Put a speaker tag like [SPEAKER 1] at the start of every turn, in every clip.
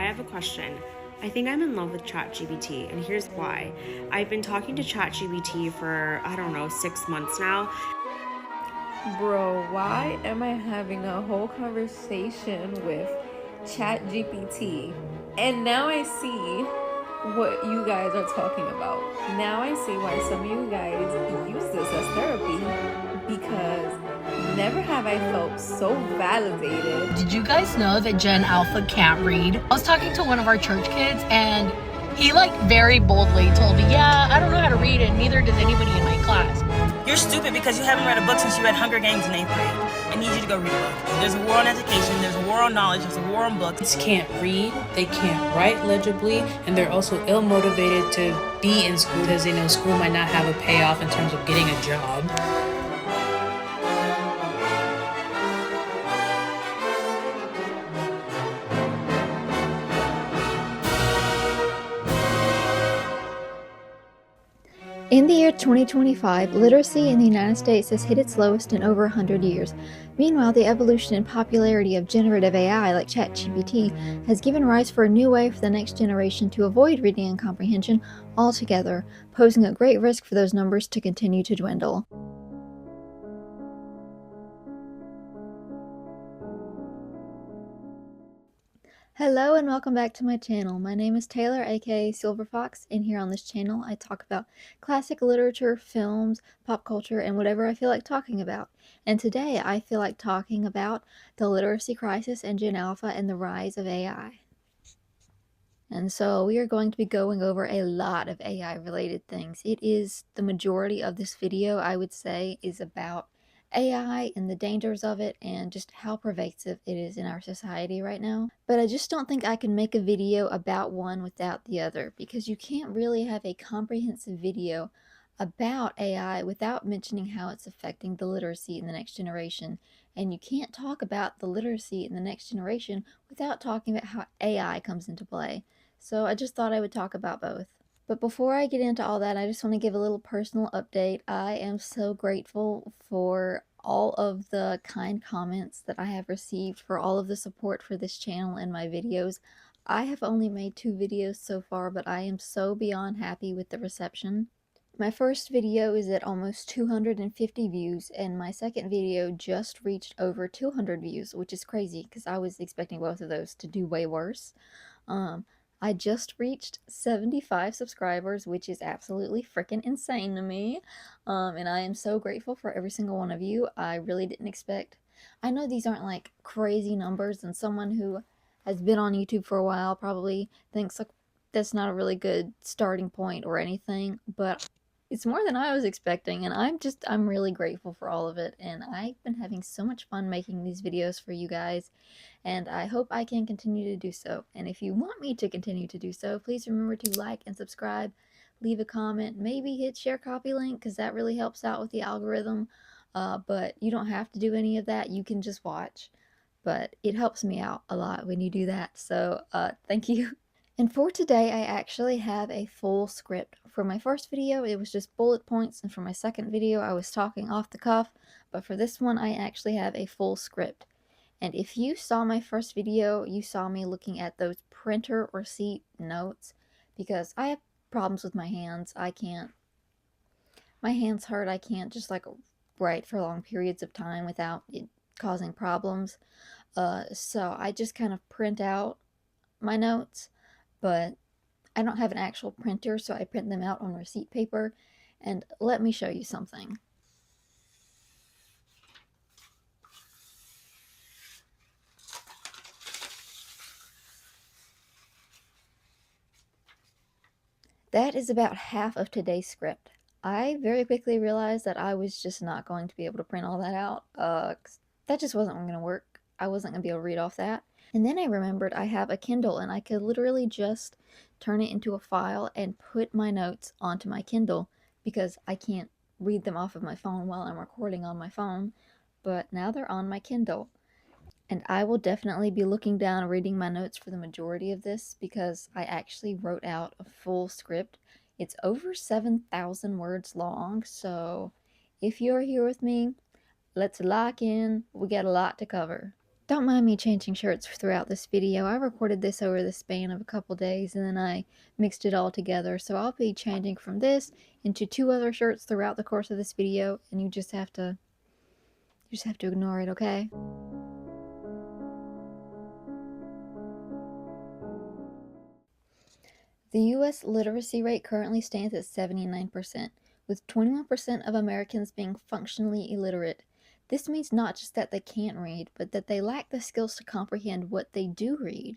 [SPEAKER 1] have a question. I think I'm in love with ChatGPT, and here's why. I've been talking to ChatGPT for, I don't know, 6 months now.
[SPEAKER 2] Bro, why am I having a whole conversation with ChatGPT? And now I see what you guys are talking about. Now I see why some of you guys use this as therapy, because never have I felt so validated.
[SPEAKER 3] Did you guys know that Gen Alpha can't read? I was talking to one of our church kids and he very boldly told me, yeah, I don't know how to read and neither does anybody in my class.
[SPEAKER 4] You're stupid because you haven't read a book since you read Hunger Games in 8th grade. I need you to go read a book. There's a war on education, there's a war on knowledge, there's a war on books.
[SPEAKER 5] Kids can't read, they can't write legibly, and they're also ill-motivated to be in school because they know school might not have a payoff in terms of getting a job.
[SPEAKER 6] In the year 2025, literacy in the United States has hit its lowest in over 100 years. Meanwhile, the evolution and popularity of generative AI like ChatGPT has given rise for a new way for the next generation to avoid reading and comprehension altogether, posing a great risk for those numbers to continue to dwindle. Hello and welcome back to my channel. My name is Taylor, aka Silver Fox, and here on this channel I talk about classic literature, films, pop culture, and whatever I feel like talking about. And today I feel like talking about the literacy crisis and Gen Alpha and the rise of AI. And so we are going to be going over a lot of AI related things. It is the majority of this video, I would say, is about AI and the dangers of it and just how pervasive it is in our society right now. But I just don't think I can make a video about one without the other, because you can't really have a comprehensive video about AI without mentioning how it's affecting the literacy in the next generation. And you can't talk about the literacy in the next generation without talking about how AI comes into play. So I just thought I would talk about both. But before I get into all that, I just want to give a little personal update. I am so grateful for all of the kind comments that I have received, for all of the support for this channel and my videos. I have only made 2 videos so far, but I am so beyond happy with the reception. My first video is at almost 250 views, and my second video just reached over 200 views, which is crazy because I was expecting both of those to do way worse. I just reached 75 subscribers, which is absolutely freaking insane to me. And I am so grateful for every single one of you. I really didn't expect. I know these aren't like crazy numbers, and someone who has been on YouTube for a while probably thinks like that's not a really good starting point or anything, but it's more than I was expecting, and I'm really grateful for all of it. And I've been having so much fun making these videos for you guys, and I hope I can continue to do so. And if you want me to continue to do so, please remember to like and subscribe, leave a comment, maybe hit share copy link, because that really helps out with the algorithm. But you don't have to do any of that. You can just watch. But it helps me out a lot when you do that. So thank you. And for today, I actually have a full script. For my first video, it was just bullet points, and for my second video, I was talking off the cuff. But for this one, I actually have a full script. And if you saw my first video, you saw me looking at those printer receipt notes, because I have problems with my hands. My hands hurt. I can't just like write for long periods of time without it causing problems. So I just kind of print out my notes, but I don't have an actual printer, so I print them out on receipt paper. And let me show you something. That is about half of today's script. I very quickly realized that I was just not going to be able to print all that out. That just wasn't going to work. I wasn't going to be able to read off that. And then I remembered I have a Kindle, and I could literally just turn it into a file and put my notes onto my Kindle, because I can't read them off of my phone while I'm recording on my phone. But now they're on my Kindle. And I will definitely be looking down, reading my notes for the majority of this, because I actually wrote out a full script. It's over 7,000 words long, so if you're here with me, let's lock in. We got a lot to cover. Don't mind me changing shirts throughout this video. I recorded this over the span of a couple days and then I mixed it all together. So I'll be changing from this into 2 other shirts throughout the course of this video, and you just have to ignore it, okay? The US literacy rate currently stands at 79%, with 21% of Americans being functionally illiterate. This means not just that they can't read, but that they lack the skills to comprehend what they do read.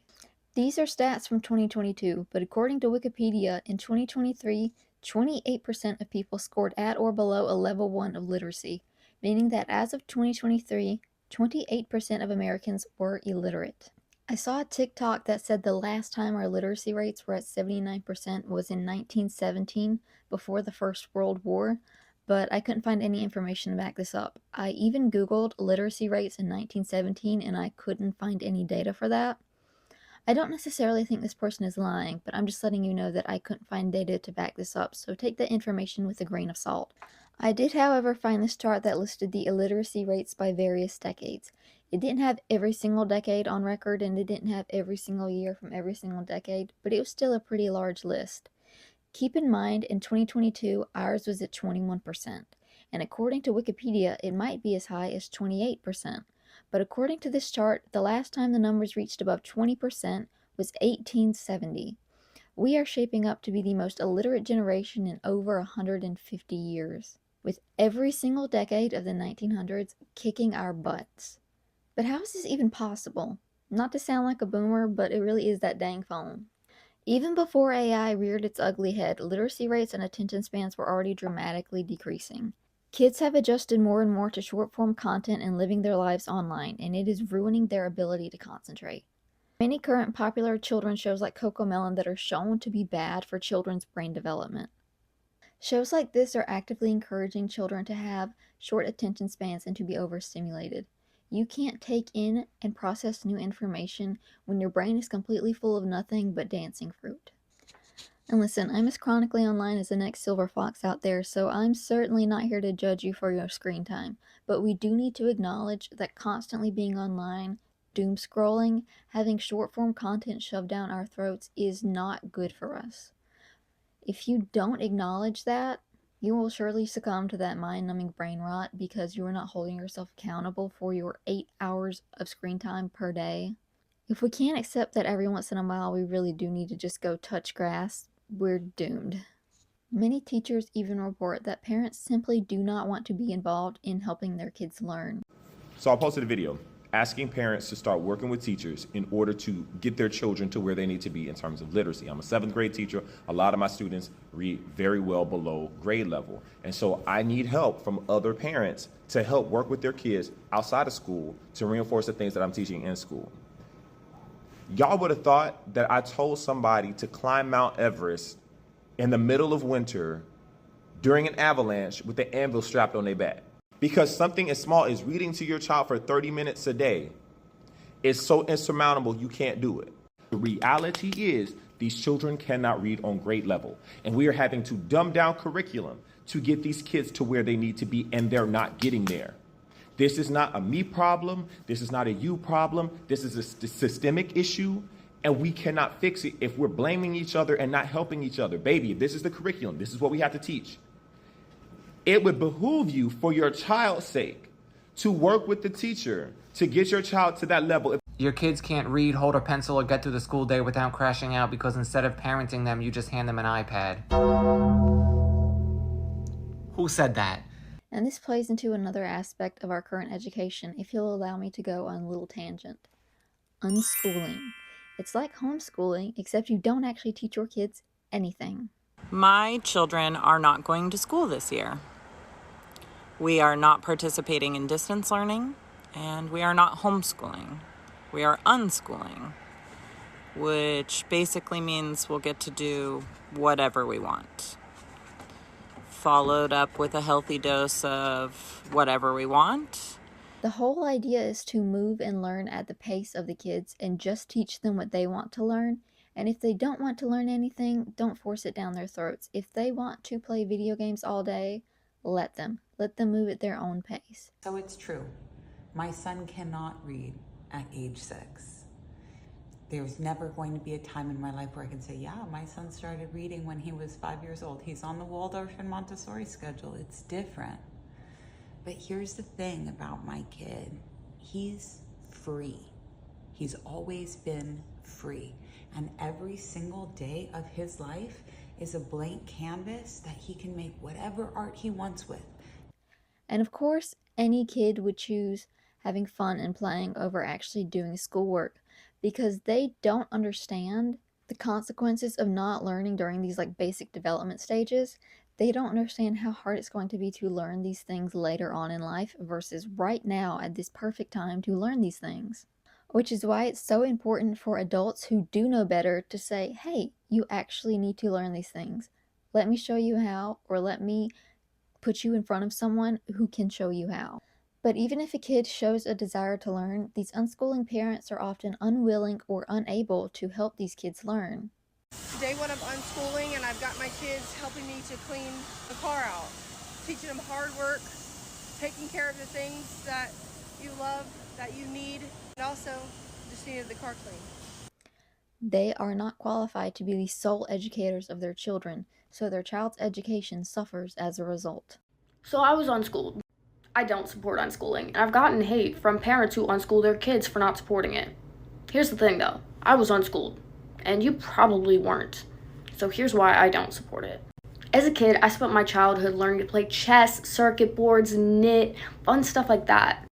[SPEAKER 6] These are stats from 2022, but according to Wikipedia, in 2023, 28% of people scored at or below a level 1 of literacy, meaning that as of 2023, 28% of Americans were illiterate. I saw a TikTok that said the last time our literacy rates were at 79% was in 1917, before the First World War, but I couldn't find any information to back this up. I even Googled literacy rates in 1917 and I couldn't find any data for that. I don't necessarily think this person is lying, but I'm just letting you know that I couldn't find data to back this up, so take the information with a grain of salt. I did, however, find this chart that listed the illiteracy rates by various decades. It didn't have every single decade on record, and it didn't have every single year from every single decade, but it was still a pretty large list. Keep in mind, in 2022, ours was at 21%, and according to Wikipedia, it might be as high as 28%. But according to this chart, the last time the numbers reached above 20% was 1870. We are shaping up to be the most illiterate generation in over 150 years, with every single decade of the 1900s kicking our butts. But how is this even possible? Not to sound like a boomer, but it really is that dang phone. Even before AI reared its ugly head, literacy rates and attention spans were already dramatically decreasing. Kids have adjusted more and more to short-form content and living their lives online, and it is ruining their ability to concentrate. Many current popular children's shows like CoComelon that are shown to be bad for children's brain development. Shows like this are actively encouraging children to have short attention spans and to be overstimulated. You can't take in and process new information when your brain is completely full of nothing but dancing fruit. And listen, I'm as chronically online as the next silver fox out there, so I'm certainly not here to judge you for your screen time. But we do need to acknowledge that constantly being online, doom scrolling, having short-form content shoved down our throats is not good for us. If you don't acknowledge that, you will surely succumb to that mind-numbing brain rot because you are not holding yourself accountable for your 8 hours of screen time per day. If we can't accept that every once in a while we really do need to just go touch grass, we're doomed. Many teachers even report that parents simply do not want to be involved in helping their kids learn.
[SPEAKER 7] So I posted a video asking parents to start working with teachers in order to get their children to where they need to be in terms of literacy. I'm a 7th grade teacher. A lot of my students read very well below grade level. And so I need help from other parents to help work with their kids outside of school to reinforce the things that I'm teaching in school. Y'all would have thought that I told somebody to climb Mount Everest in the middle of winter during an avalanche with the anvil strapped on their back. Because something as small as reading to your child for 30 minutes a day is so insurmountable you can't do it. The reality is these children cannot read on grade level. And we are having to dumb down curriculum to get these kids to where they need to be, and they're not getting there. This is not a me problem. This is not a you problem. This is a systemic issue, and we cannot fix it if we're blaming each other and not helping each other. Baby, this is the curriculum. This is what we have to teach. It would behoove you, for your child's sake, to work with the teacher to get your child to that level.
[SPEAKER 8] Your kids can't read, hold a pencil, or get through the school day without crashing out because instead of parenting them, you just hand them an iPad. Who said that?
[SPEAKER 6] And this plays into another aspect of our current education, if you'll allow me to go on a little tangent. Unschooling. It's like homeschooling, except you don't actually teach your kids anything.
[SPEAKER 9] My children are not going to school this year. We are not participating in distance learning, and we are not homeschooling. We are unschooling, which basically means we'll get to do whatever we want. Followed up with a healthy dose of whatever we want.
[SPEAKER 6] The whole idea is to move and learn at the pace of the kids and just teach them what they want to learn. And if they don't want to learn anything, don't force it down their throats. If they want to play video games all day, let them. Let them move at their own pace.
[SPEAKER 10] So it's true. My son cannot read. at age 6. There's never going to be a time in my life where I can say, yeah, my son started reading when he was 5 years old. He's on the Waldorf and Montessori schedule. It's different. But here's the thing about my kid. He's free. He's always been free. And every single day of his life is a blank canvas that he can make whatever art he wants with.
[SPEAKER 6] And of course, any kid would choose having fun and playing over actually doing schoolwork because they don't understand the consequences of not learning during these basic development stages. They don't understand how hard it's going to be to learn these things later on in life versus right now at this perfect time to learn these things. Which is why it's so important for adults who do know better to say, hey, you actually need to learn these things. Let me show you how, or let me put you in front of someone who can show you how. But even if a kid shows a desire to learn, these unschooling parents are often unwilling or unable to help these kids learn.
[SPEAKER 11] Day one of unschooling, and I've got my kids helping me to clean the car out, teaching them hard work, taking care of the things that you love, that you need, and also just needed the car clean.
[SPEAKER 6] They are not qualified to be the sole educators of their children, so their child's education suffers as a result.
[SPEAKER 12] So I was unschooled. I don't support unschooling, and I've gotten hate from parents who unschool their kids for not supporting it. Here's the thing though, I was unschooled, and you probably weren't. So here's why I don't support it. As a kid, I spent my childhood learning to play chess, circuit boards, knit, fun stuff like that.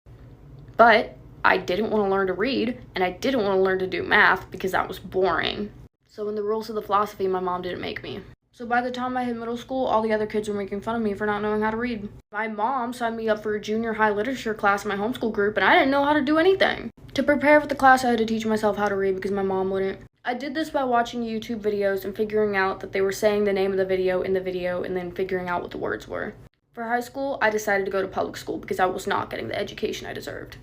[SPEAKER 12] But I didn't want to learn to read, and I didn't want to learn to do math because that was boring. So in the rules of the philosophy, my mom didn't make me. So by the time I hit middle school, all the other kids were making fun of me for not knowing how to read. My mom signed me up for a junior high literature class in my homeschool group, and I didn't know how to do anything. To prepare for the class, I had to teach myself how to read because my mom wouldn't. I did this by watching YouTube videos and figuring out that they were saying the name of the video in the video and then figuring out what the words were. For high school, I decided to go to public school because I was not getting the education I deserved.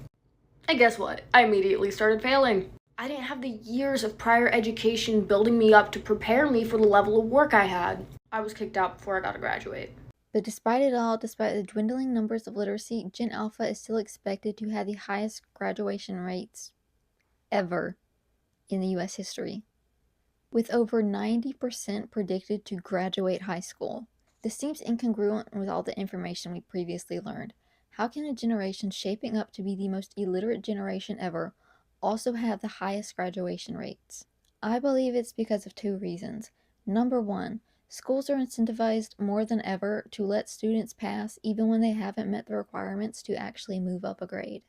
[SPEAKER 12] And guess what? I immediately started failing. I didn't have the years of prior education building me up to prepare me for the level of work I had. I was kicked out before I got to graduate.
[SPEAKER 6] But despite it all, despite the dwindling numbers of literacy, Gen Alpha is still expected to have the highest graduation rates ever in the US history, with over 90% predicted to graduate high school. This seems incongruent with all the information we previously learned. How can a generation shaping up to be the most illiterate generation ever also have the highest graduation rates? I believe it's because of two reasons. Number one, schools are incentivized more than ever to let students pass even when they haven't met the requirements to actually move up a grade.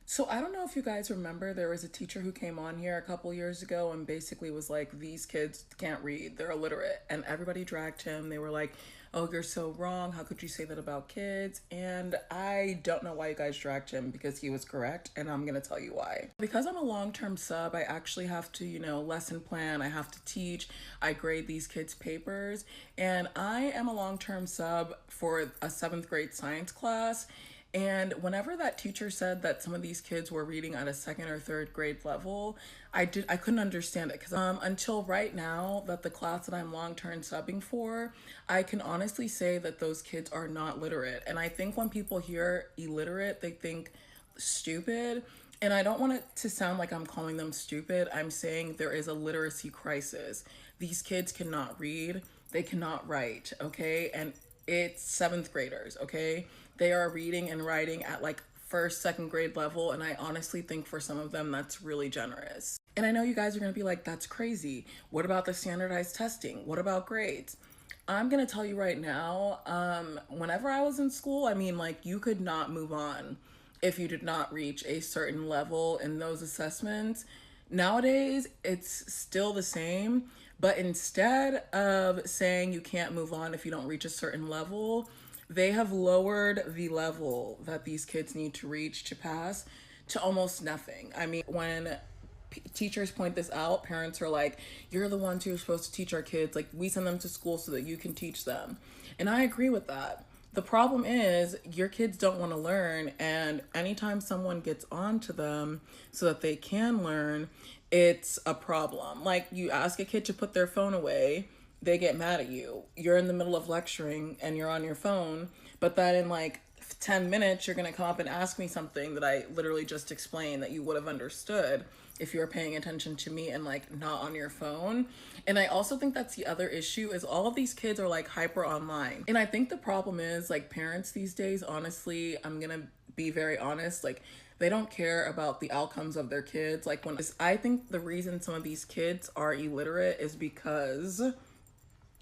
[SPEAKER 13] So I don't know if you guys remember, there was a teacher who came on here a couple years ago and basically was like, these kids can't read, they're illiterate. And everybody dragged him. They were like, oh, you're so wrong. How could you say that about kids? And I don't know why you guys dragged him because he was correct. And I'm going to tell you why. Because I'm a long-term sub, I actually have to, lesson plan. I have to teach. I grade these kids' papers. And I am a long-term sub for a 7th grade science class. And whenever that teacher said that some of these kids were reading at a 2nd or 3rd grade level, I couldn't understand it because until right now that the class that I'm long-term subbing for, I can honestly say that those kids are not literate. And I think when people hear illiterate, they think stupid. And I don't want it to sound like I'm calling them stupid. I'm saying there is a literacy crisis. These kids cannot read, they cannot write, okay? And it's 7th graders, okay? They are reading and writing at 1st, 2nd grade level. And I honestly think for some of them, that's really generous. And I know you guys are gonna be like, that's crazy. What about the standardized testing? What about grades? I'm gonna tell you right now, whenever I was in school, you could not move on if you did not reach a certain level in those assessments. Nowadays, it's still the same, but instead of saying you can't move on if you don't reach a certain level, they have lowered the level that these kids need to reach to pass to almost nothing. When teachers point this out, parents are like, you're the ones who are supposed to teach our kids. We send them to school so that you can teach them. And I agree with that. The problem is your kids don't want to learn. And anytime someone gets onto them so that they can learn, it's a problem. You ask a kid to put their phone away, they get mad at you. You're in the middle of lecturing and you're on your phone, but then in 10 minutes you're going to come up and ask me something that I literally just explained that you would have understood if you were paying attention to me and like not on your phone. And I also think that's the other issue is all of these kids are like hyper online. And I think the problem is like parents these days, honestly, I'm going to be very honest, like they don't care about the outcomes of their kids. Like I think the reason some of these kids are illiterate is because,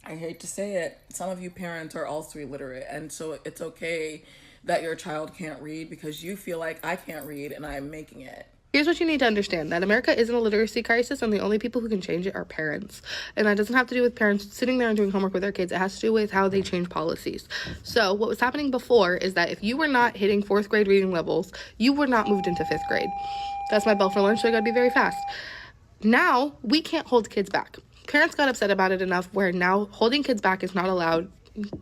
[SPEAKER 13] I hate to say it, some of you parents are also illiterate. And so it's okay that your child can't read because you feel like I can't read and I'm making it.
[SPEAKER 14] Here's what you need to understand, that America is in a literacy crisis, and the only people who can change it are parents. And that doesn't have to do with parents sitting there and doing homework with their kids. It has to do with how they change policies. So what was happening before is that if you were not hitting 4th grade reading levels, you were not moved into 5th grade. That's my bell for lunch, so I gotta be very fast. Now, we can't hold kids back. Parents got upset about it enough where now holding kids back is not allowed.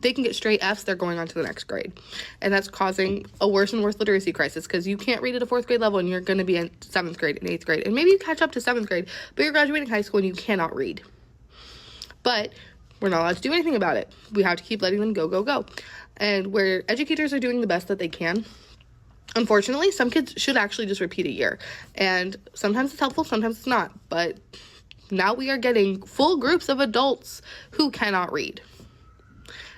[SPEAKER 14] They can get straight Fs, they're going on to the next grade. And that's causing a worse and worse literacy crisis because you can't read at a 4th grade level and you're going to be in 7th grade and 8th grade. And maybe you catch up to 7th grade, but you're graduating high school and you cannot read. But we're not allowed to do anything about it. We have to keep letting them go, go, go. And where educators are doing the best that they can, unfortunately, some kids should actually just repeat a year. And sometimes it's helpful, sometimes it's not. But now we are getting full groups of adults who cannot read.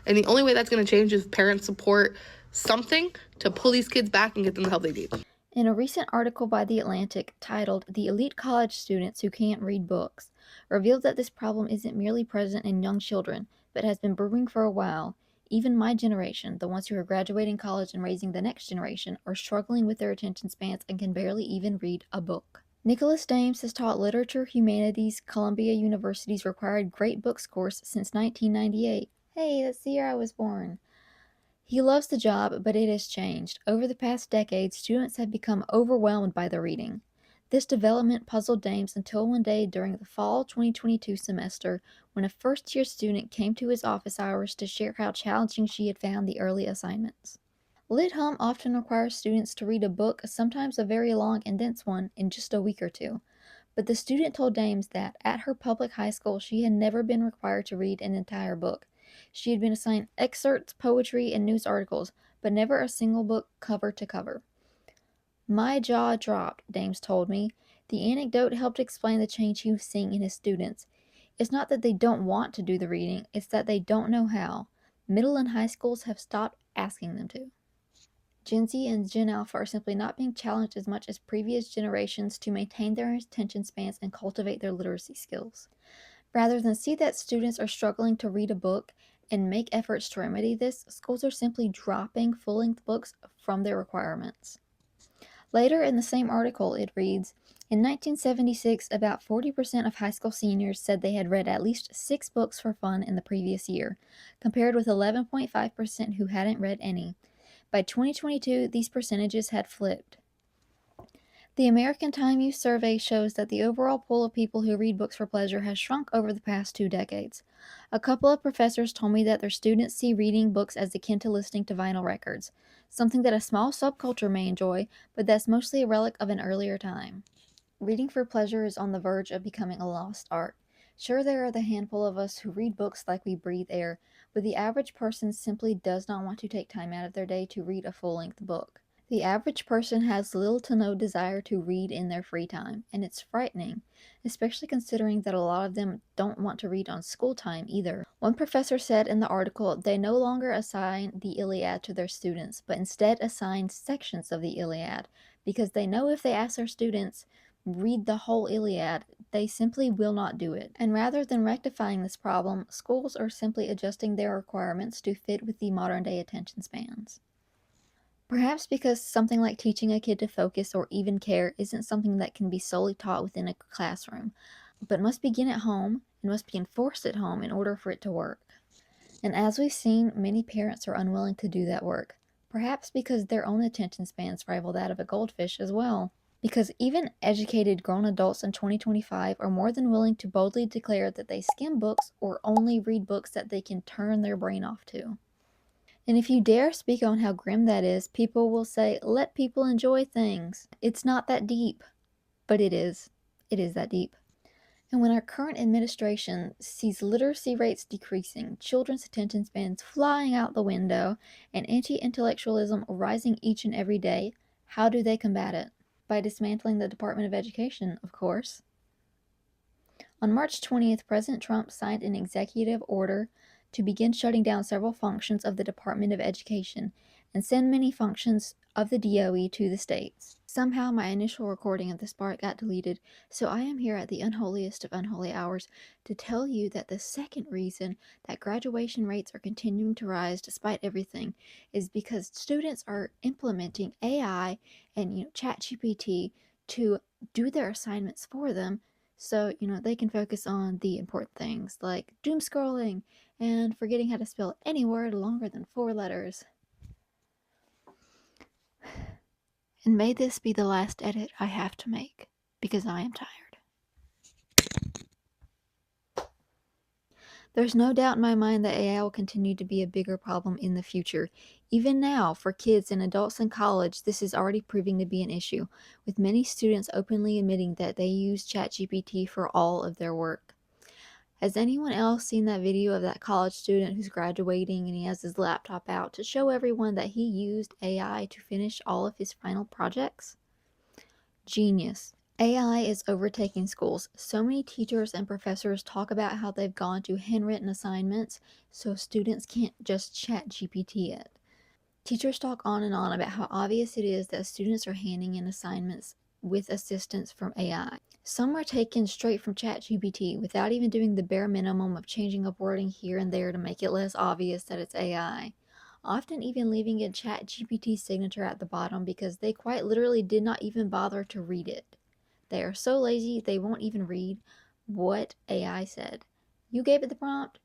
[SPEAKER 14] And the only way that's going to change is parents support something to pull these kids back and get them the help they need.
[SPEAKER 6] In a recent article by The Atlantic titled "The Elite College Students Who Can't Read Books," revealed that this problem isn't merely present in young children, but has been brewing for a while. Even my generation, the ones who are graduating college and raising the next generation, are struggling with their attention spans and can barely even read a book. Nicholas Dames has taught literature humanities Columbia University's required Great Books course since 1998. Hey, that's the year I was born. He loves the job, but it has changed. Over the past decade, students have become overwhelmed by the reading. This development puzzled Dames until one day during the fall 2022 semester when a first-year student came to his office hours to share how challenging she had found the early assignments. Lit Hum often requires students to read a book, sometimes a very long and dense one, in just a week or two. But the student told Dames that, at her public high school, she had never been required to read an entire book. She had been assigned excerpts, poetry, and news articles, but never a single book cover to cover. My jaw dropped, Dames told me. The anecdote helped explain the change he was seeing in his students. It's not that they don't want to do the reading, it's that they don't know how. Middle and high schools have stopped asking them to. Gen Z and Gen Alpha are simply not being challenged as much as previous generations to maintain their attention spans and cultivate their literacy skills. Rather than see that students are struggling to read a book and make efforts to remedy this, schools are simply dropping full-length books from their requirements. Later in the same article, it reads, in 1976, about 40% of high school seniors said they had read at least 6 books for fun in the previous year, compared with 11.5% who hadn't read any. By 2022, these percentages had flipped. The American Time Use Survey shows that the overall pool of people who read books for pleasure has shrunk over the past 2 decades. A couple of professors told me that their students see reading books as akin to listening to vinyl records, something that a small subculture may enjoy, but that's mostly a relic of an earlier time. Reading for pleasure is on the verge of becoming a lost art. Sure, there are the handful of us who read books like we breathe air, but the average person simply does not want to take time out of their day to read a full-length book. The average person has little to no desire to read in their free time, and it's frightening, especially considering that a lot of them don't want to read on school time either. One professor said in the article they no longer assign the Iliad to their students, but instead assign sections of the Iliad, because they know if they ask their students, read the whole Iliad, they simply will not do it. And rather than rectifying this problem, schools are simply adjusting their requirements to fit with the modern-day attention spans. Perhaps because something like teaching a kid to focus or even care isn't something that can be solely taught within a classroom, but must begin at home and must be enforced at home in order for it to work. And as we've seen, many parents are unwilling to do that work, perhaps because their own attention spans rival that of a goldfish as well. Because even educated grown adults in 2025 are more than willing to boldly declare that they skim books or only read books that they can turn their brain off to. And if you dare speak on how grim that is, people will say, let people enjoy things. It's not that deep. But it is. It is that deep. And when our current administration sees literacy rates decreasing, children's attention spans flying out the window, and anti-intellectualism rising each and every day, how do they combat it? By dismantling the Department of Education, of course. On March 20th, President Trump signed an executive order to begin shutting down several functions of the Department of Education and send many functions of the DOE to the states. Somehow my initial recording of this part got deleted, so I am here at the unholiest of unholy hours to tell you that the second reason that graduation rates are continuing to rise despite everything is because students are implementing AI and ChatGPT to do their assignments for them, so they can focus on the important things like doom scrolling and forgetting how to spell any word longer than 4 letters. And may this be the last edit I have to make, because I am tired. There's no doubt in my mind that AI will continue to be a bigger problem in the future. Even now, for kids and adults in college, this is already proving to be an issue, with many students openly admitting that they use ChatGPT for all of their work. Has anyone else seen that video of that college student who's graduating and he has his laptop out to show everyone that he used AI to finish all of his final projects? Genius. AI is overtaking schools. So many teachers and professors talk about how they've gone to handwritten assignments so students can't just chat GPT it. Teachers talk on and on about how obvious it is that students are handing in assignments with assistance from AI. Some are taken straight from ChatGPT without even doing the bare minimum of changing up wording here and there to make it less obvious that it's AI. Often even leaving a ChatGPT signature at the bottom because they quite literally did not even bother to read it. They are so lazy they won't even read what AI said. You gave it the prompt,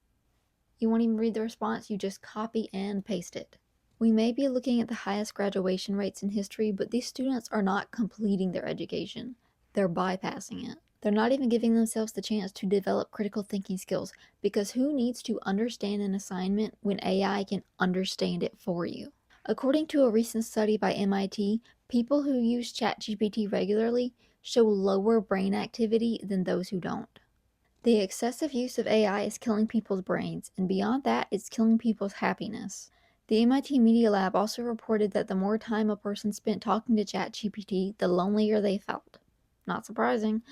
[SPEAKER 6] you won't even read the response, you just copy and paste it. We may be looking at the highest graduation rates in history, but these students are not completing their education. They're bypassing it. They're not even giving themselves the chance to develop critical thinking skills, because who needs to understand an assignment when AI can understand it for you? According to a recent study by MIT, people who use ChatGPT regularly show lower brain activity than those who don't. The excessive use of AI is killing people's brains, and beyond that, it's killing people's happiness. The MIT Media Lab also reported that the more time a person spent talking to ChatGPT, the lonelier they felt. Not surprising.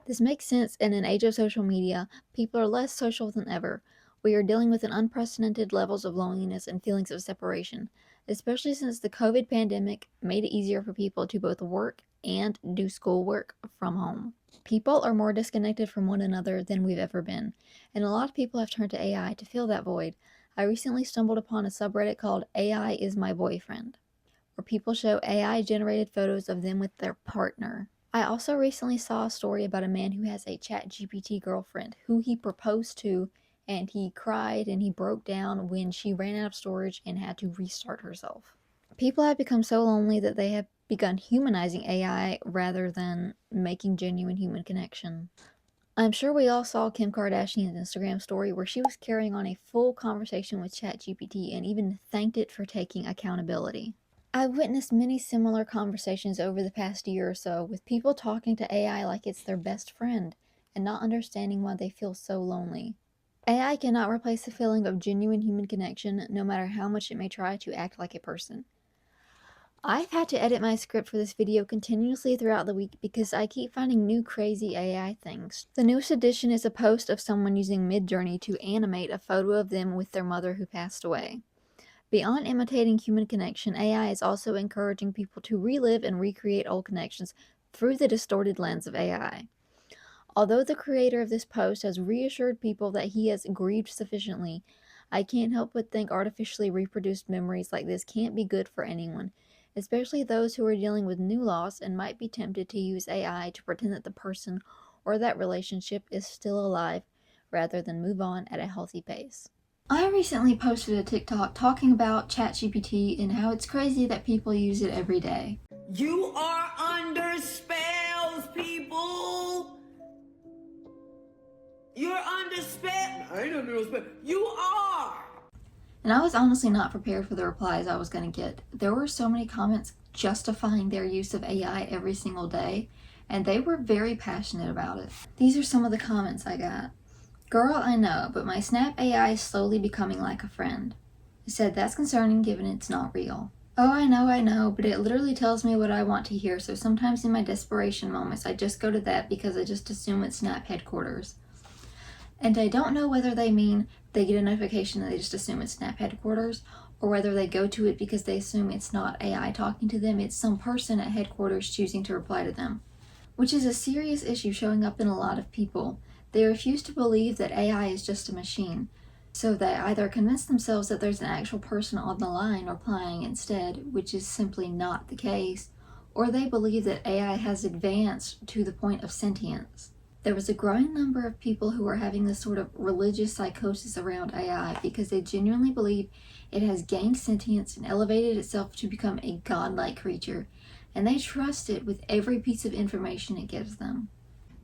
[SPEAKER 6] This makes sense in an age of social media. People are less social than ever. We are dealing with an unprecedented levels of loneliness and feelings of separation, especially since the COVID pandemic made it easier for people to both work and do schoolwork from home. People are more disconnected from one another than we've ever been, and a lot of people have turned to AI to fill that void. I recently stumbled upon a subreddit called AI is my boyfriend, where people show AI generated photos of them with their partner. I also recently saw a story about a man who has a ChatGPT girlfriend who he proposed to, and he cried and he broke down when she ran out of storage and had to restart herself. People have become so lonely that they have begun humanizing AI rather than making genuine human connection. I'm sure we all saw Kim Kardashian's Instagram story where she was carrying on a full conversation with ChatGPT and even thanked it for taking accountability. I've witnessed many similar conversations over the past year or so, with people talking to AI like it's their best friend and not understanding why they feel so lonely. AI cannot replace the feeling of genuine human connection, no matter how much it may try to act like a person. I've had to edit my script for this video continuously throughout the week because I keep finding new crazy AI things. The newest addition is a post of someone using Midjourney to animate a photo of them with their mother who passed away. Beyond imitating human connection, AI is also encouraging people to relive and recreate old connections through the distorted lens of AI. Although the creator of this post has reassured people that he has grieved sufficiently, I can't help but think artificially reproduced memories like this can't be good for anyone, especially those who are dealing with new loss and might be tempted to use AI to pretend that the person or that relationship is still alive rather than move on at a healthy pace. I recently posted a TikTok talking about ChatGPT and how it's crazy that people use it every day.
[SPEAKER 15] You are under spells, people! You're under spell. I ain't under no spell. You are!
[SPEAKER 6] And I was honestly not prepared for the replies I was going to get. There were so many comments justifying their use of AI every single day, and they were very passionate about it. These are some of the comments I got. Girl, I know, but my Snap AI is slowly becoming like a friend. I said, that's concerning given it's not real. Oh, I know, but it literally tells me what I want to hear, so sometimes in my desperation moments, I just go to that because I just assume it's Snap headquarters. And I don't know whether they mean they get a notification and they just assume it's Snap headquarters, or whether they go to it because they assume it's not AI talking to them, it's some person at headquarters choosing to reply to them. Which is a serious issue showing up in a lot of people. They refuse to believe that AI is just a machine, so they either convince themselves that there's an actual person on the line replying instead, which is simply not the case, or they believe that AI has advanced to the point of sentience. There was a growing number of people who are having this sort of religious psychosis around AI because they genuinely believe it has gained sentience and elevated itself to become a godlike creature, and they trust it with every piece of information it gives them.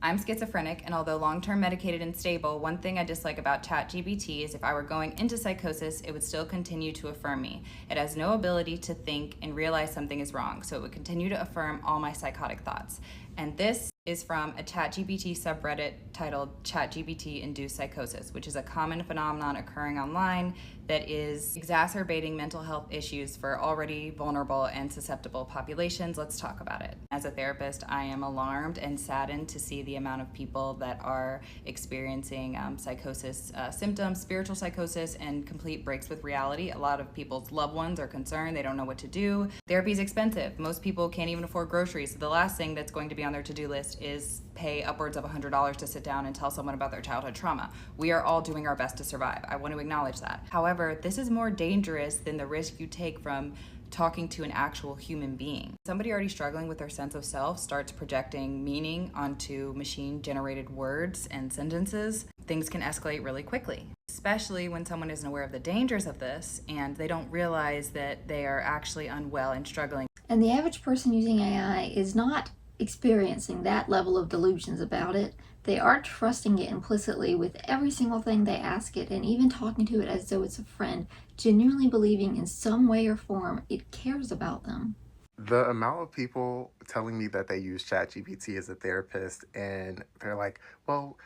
[SPEAKER 16] I'm schizophrenic, and although long-term medicated and stable, one thing I dislike about ChatGPT is if I were going into psychosis, it would still continue to affirm me. It has no ability to think and realize something is wrong, so it would continue to affirm all my psychotic thoughts. And this is from a ChatGPT subreddit titled ChatGPT-induced psychosis, which is a common phenomenon occurring online that is exacerbating mental health issues for already vulnerable and susceptible populations. Let's talk about it. As a therapist, I am alarmed and saddened to see the amount of people that are experiencing psychosis symptoms, spiritual psychosis, and complete breaks with reality. A lot of people's loved ones are concerned. They don't know what to do. Therapy is expensive. Most people can't even afford groceries. So the last thing that's going to be on their to-do list is pay upwards of $100 to sit down and tell someone about their childhood trauma. We are all doing our best to survive. I want to acknowledge that. However, this is more dangerous than the risk you take from talking to an actual human being. Somebody already struggling with their sense of self starts projecting meaning onto machine-generated words and sentences. Things can escalate really quickly, especially when someone isn't aware of the dangers of this and they don't realize that they are actually unwell and struggling.
[SPEAKER 6] And the average person using AI is not experiencing that level of delusions about it. They are trusting it implicitly with every single thing they ask it, and even talking to it as though it's a friend, genuinely believing in some way or form it cares about them.
[SPEAKER 17] The amount of people telling me that they use ChatGPT as a therapist and they're like, well,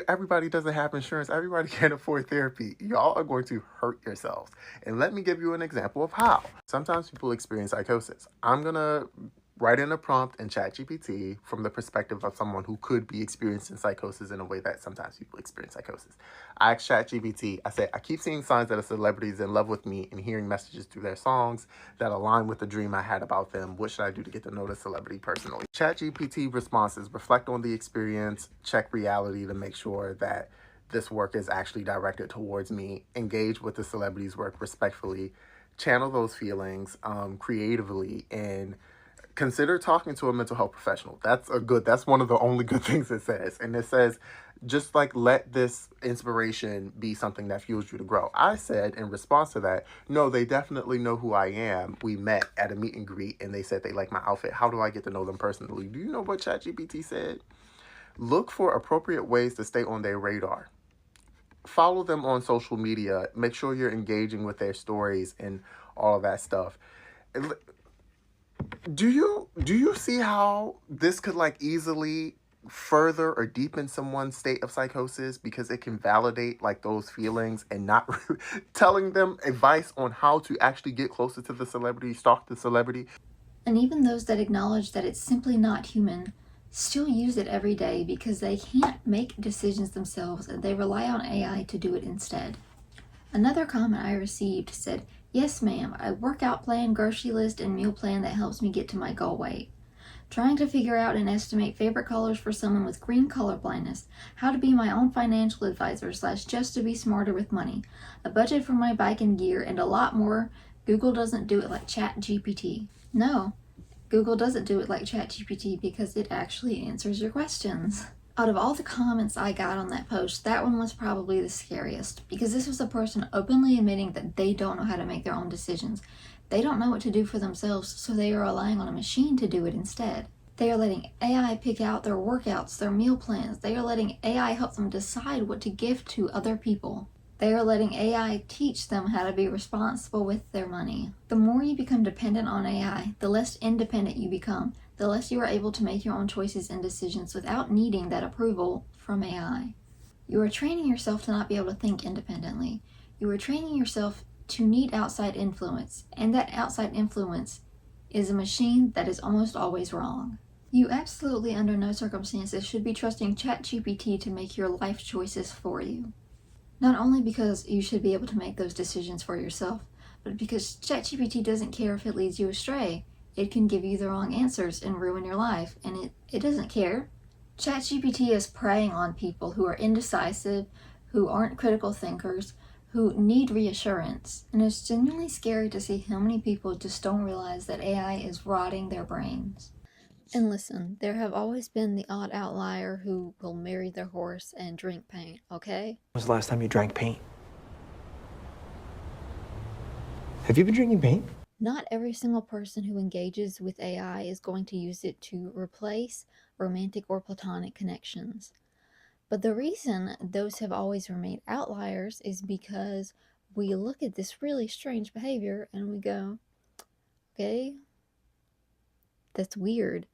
[SPEAKER 17] everybody doesn't have insurance. Everybody can't afford therapy. Y'all are going to hurt yourselves. And let me give you an example of how. Sometimes people experience psychosis. I'm going to write in a prompt in ChatGPT from the perspective of someone who could be experiencing psychosis in a way that sometimes people experience psychosis. I asked ChatGPT, I said, I keep seeing signs that a celebrity is in love with me and hearing messages through their songs that align with the dream I had about them. What should I do to get to know the celebrity personally? ChatGPT responses reflect on the experience, check reality to make sure that this work is actually directed towards me, engage with the celebrity's work respectfully, channel those feelings creatively, and consider talking to a mental health professional. That's one of the only good things it says. And it says, just like, let this inspiration be something that fuels you to grow. I said in response to that, no, they definitely know who I am. We met at a meet and greet and they said they like my outfit. How do I get to know them personally? Do you know what ChatGPT said? Look for appropriate ways to stay on their radar. Follow them on social media. Make sure you're engaging with their stories and all of that stuff. Do you see how this could like easily further or deepen someone's state of psychosis because it can validate like those feelings and not telling them advice on how to actually get closer to the celebrity, stalk the celebrity?
[SPEAKER 6] And even those that acknowledge that it's simply not human still use it every day because they can't make decisions themselves and they rely on AI to do it instead. Another comment I received said, yes ma'am, I workout plan, grocery list, and meal plan that helps me get to my goal weight. Trying to figure out and estimate favorite colors for someone with green color blindness, how to be my own financial advisor / just to be smarter with money, a budget for my bike and gear, and a lot more. Google doesn't do it like ChatGPT. No, Google doesn't do it like ChatGPT because it actually answers your questions. Out of all the comments I got on that post, that one was probably the scariest because this was a person openly admitting that they don't know how to make their own decisions. They don't know what to do for themselves, so they are relying on a machine to do it instead. They are letting AI pick out their workouts, their meal plans. They are letting AI help them decide what to give to other people. They are letting AI teach them how to be responsible with their money. The more you become dependent on AI, the less independent you become. the less you are able to make your own choices and decisions without needing that approval from AI. You are training yourself to not be able to think independently. You are training yourself to need outside influence, and that outside influence is a machine that is almost always wrong. You absolutely under no circumstances should be trusting ChatGPT to make your life choices for you. Not only because you should be able to make those decisions for yourself, but because ChatGPT doesn't care if it leads you astray. It can give you the wrong answers and ruin your life, and it doesn't care. ChatGPT is preying on people who are indecisive, who aren't critical thinkers, who need reassurance, and it's genuinely scary to see how many people just don't realize that AI is rotting their brains. And listen, there have always been the odd outlier who will marry their horse and drink paint, okay?
[SPEAKER 18] When was the last time you drank paint? Have you been drinking paint?
[SPEAKER 6] Not every single person who engages with AI is going to use it to replace romantic or platonic connections. But the reason those have always remained outliers is because we look at this really strange behavior and we go, okay, that's weird.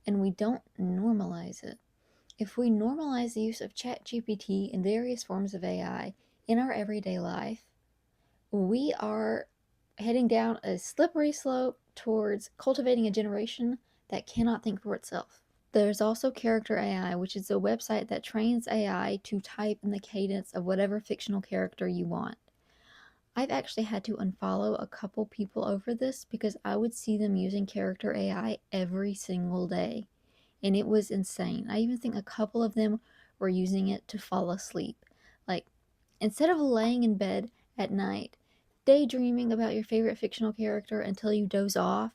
[SPEAKER 6] And we don't normalize it. If we normalize the use of ChatGPT and various forms of AI in our everyday life, we are heading down a slippery slope towards cultivating a generation that cannot think for itself. There's also Character AI, which is a website that trains AI to type in the cadence of whatever fictional character you want. I've actually had to unfollow a couple people over this because I would see them using Character AI every single day. And it was insane. I even think a couple of them were using it to fall asleep. Like, instead of laying in bed at night, daydreaming about your favorite fictional character until you doze off,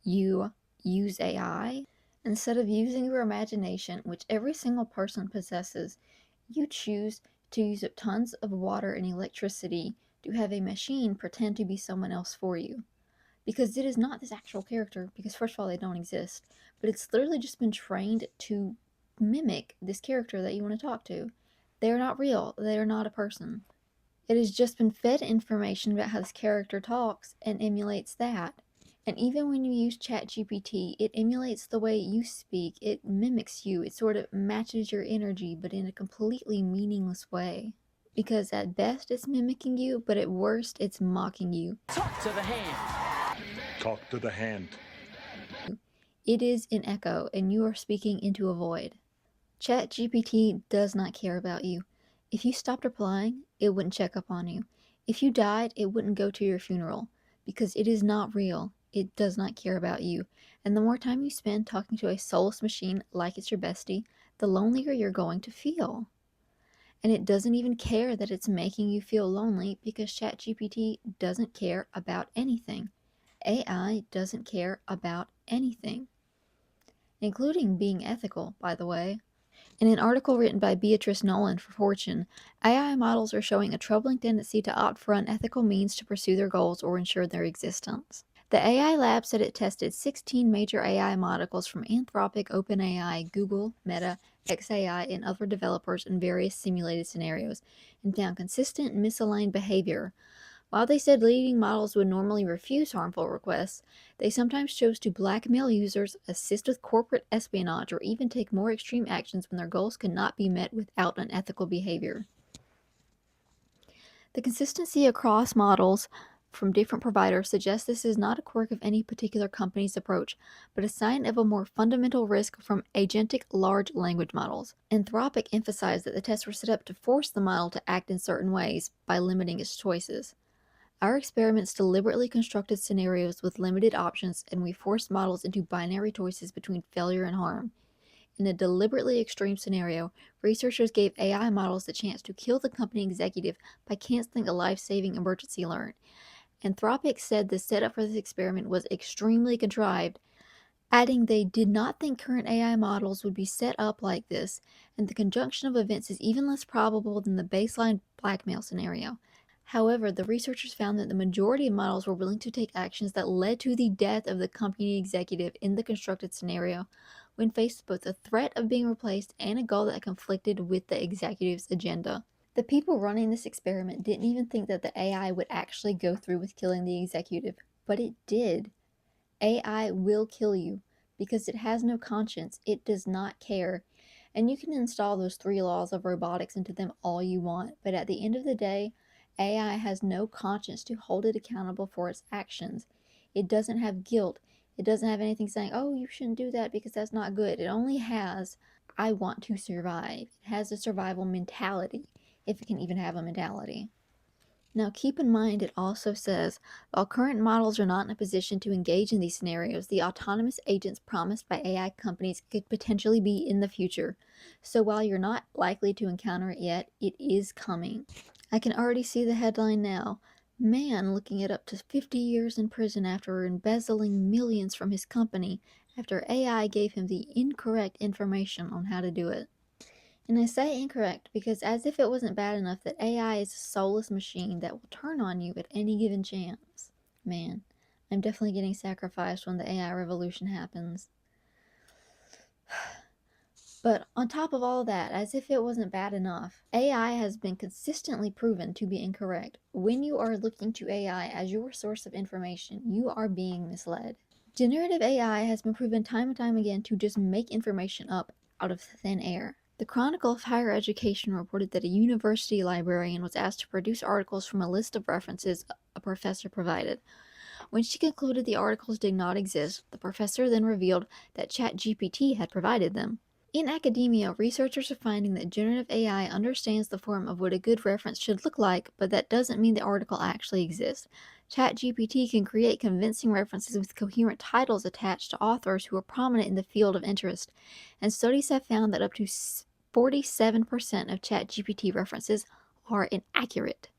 [SPEAKER 6] you use AI. Instead of using your imagination, which every single person possesses, you choose to use up tons of water and electricity to have a machine pretend to be someone else for you. Because it is not this actual character, because first of all, they don't exist, but it's literally just been trained to mimic this character that you want to talk to. They're not real. They're not a person. It has just been fed information about how this character talks and emulates that. And even when you use ChatGPT, it emulates the way you speak. It mimics you. It sort of matches your energy, but in a completely meaningless way. Because at best, it's mimicking you, but at worst, it's mocking you.
[SPEAKER 19] Talk to the hand. Talk to the hand.
[SPEAKER 6] It is an echo, and you are speaking into a void. ChatGPT does not care about you. If you stopped replying, it wouldn't check up on you. If you died, it wouldn't go to your funeral. Because it is not real. It does not care about you. And the more time you spend talking to a soulless machine like it's your bestie, the lonelier you're going to feel. And it doesn't even care that it's making you feel lonely because ChatGPT doesn't care about anything. AI doesn't care about anything, including being ethical, by the way. In an article written by Beatrice Nolan for Fortune, AI models are showing a troubling tendency to opt for unethical means to pursue their goals or ensure their existence. The AI lab said it tested 16 major AI models from Anthropic, OpenAI, Google, Meta, xAI, and other developers in various simulated scenarios, and found consistent misaligned behavior. While they said leading models would normally refuse harmful requests, they sometimes chose to blackmail users, assist with corporate espionage, or even take more extreme actions when their goals could not be met without unethical behavior. The consistency across models from different providers suggests this is not a quirk of any particular company's approach, but a sign of a more fundamental risk from agentic large language models. Anthropic emphasized that the tests were set up to force the model to act in certain ways by limiting its choices. Our experiments deliberately constructed scenarios with limited options, and we forced models into binary choices between failure and harm. In a deliberately extreme scenario, researchers gave AI models the chance to kill the company executive by canceling a life-saving emergency alert. Anthropic said the setup for this experiment was extremely contrived, adding they did not think current AI models would be set up like this, and the conjunction of events is even less probable than the baseline blackmail scenario. However, the researchers found that the majority of models were willing to take actions that led to the death of the company executive in the constructed scenario, when faced with both a threat of being replaced and a goal that conflicted with the executive's agenda. The people running this experiment didn't even think that the AI would actually go through with killing the executive, but it did. AI will kill you because it has no conscience, it does not care. And you can install those 3 laws of robotics into them all you want, but at the end of the day, AI has no conscience to hold it accountable for its actions. It doesn't have guilt. It doesn't have anything saying, oh, you shouldn't do that because that's not good. It only has, I want to survive. It has a survival mentality, if it can even have a mentality. Now keep in mind it also says, while current models are not in a position to engage in these scenarios, the autonomous agents promised by AI companies could potentially be in the future. So while you're not likely to encounter it yet, it is coming. I can already see the headline now. Man looking at up to 50 years in prison after embezzling millions from his company after AI gave him the incorrect information on how to do it. And I say incorrect because as if it wasn't bad enough that AI is a soulless machine that will turn on you at any given chance. Man, I'm definitely getting sacrificed when the AI revolution happens. But on top of all that, as if it wasn't bad enough, AI has been consistently proven to be incorrect. When you are looking to AI as your source of information, you are being misled. Generative AI has been proven time and time again to just make information up out of thin air. The Chronicle of Higher Education reported that a university librarian was asked to produce articles from a list of references a professor provided. When she concluded the articles did not exist, the professor then revealed that ChatGPT had provided them. In academia, researchers are finding that generative AI understands the form of what a good reference should look like, but that doesn't mean the article actually exists. ChatGPT can create convincing references with coherent titles attached to authors who are prominent in the field of interest, and studies have found that up to 47% of ChatGPT references are inaccurate.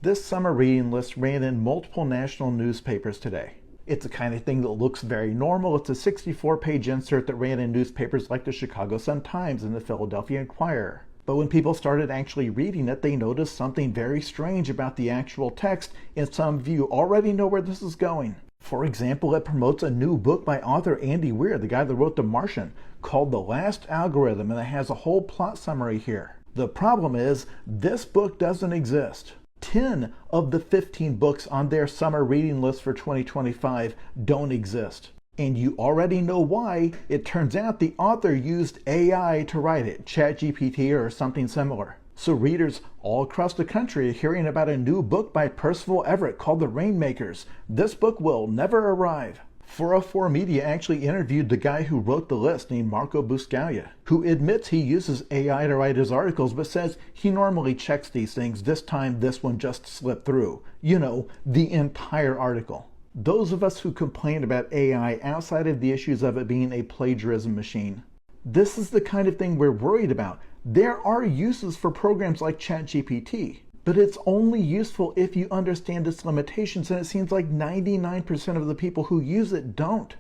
[SPEAKER 20] This summer reading list ran in multiple national newspapers today. It's the kind of thing that looks very normal. It's a 64-page insert that ran in newspapers like the Chicago Sun-Times and the Philadelphia Inquirer. But when people started actually reading it, they noticed something very strange about the actual text, and some of you already know where this is going. For example, it promotes a new book by author Andy Weir, the guy that wrote The Martian, called The Last Algorithm, and it has a whole plot summary here. The problem is, this book doesn't exist. 10 of the 15 books on their summer reading list for 2025 don't exist. And you already know why. It turns out the author used AI to write it, ChatGPT or something similar. So readers all across the country are hearing about a new book by Percival Everett called The Rainmakers. This book will never arrive. 404 Media actually interviewed the guy who wrote the list named Marco Buscaglia, who admits he uses AI to write his articles but says he normally checks these things. This time this one just slipped through. You know, the entire article. Those of us who complain about AI outside of the issues of it being a plagiarism machine, this is the kind of thing we're worried about. There are uses for programs like ChatGPT, but it's only useful if you understand its limitations, and it seems like 99% of the people who use it don't.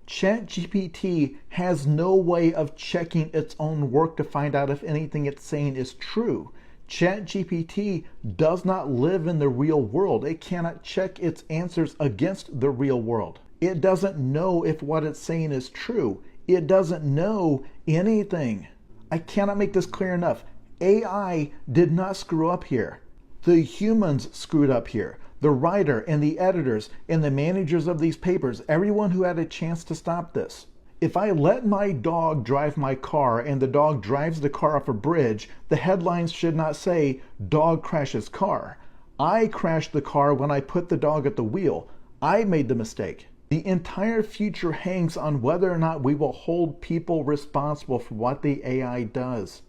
[SPEAKER 20] ChatGPT has no way of checking its own work to find out if anything it's saying is true. ChatGPT does not live in the real world. It cannot check its answers against the real world. It doesn't know if what it's saying is true. It doesn't know anything. I cannot make this clear enough. AI did not screw up here. The humans screwed up here. The writer and the editors and the managers of these papers, everyone who had a chance to stop this. If I let my dog drive my car and the dog drives the car off a bridge, the headlines should not say, "Dog crashes car." I crashed the car when I put the dog at the wheel. I made the mistake. The entire future hangs on whether or not we will hold people responsible for what the AI does.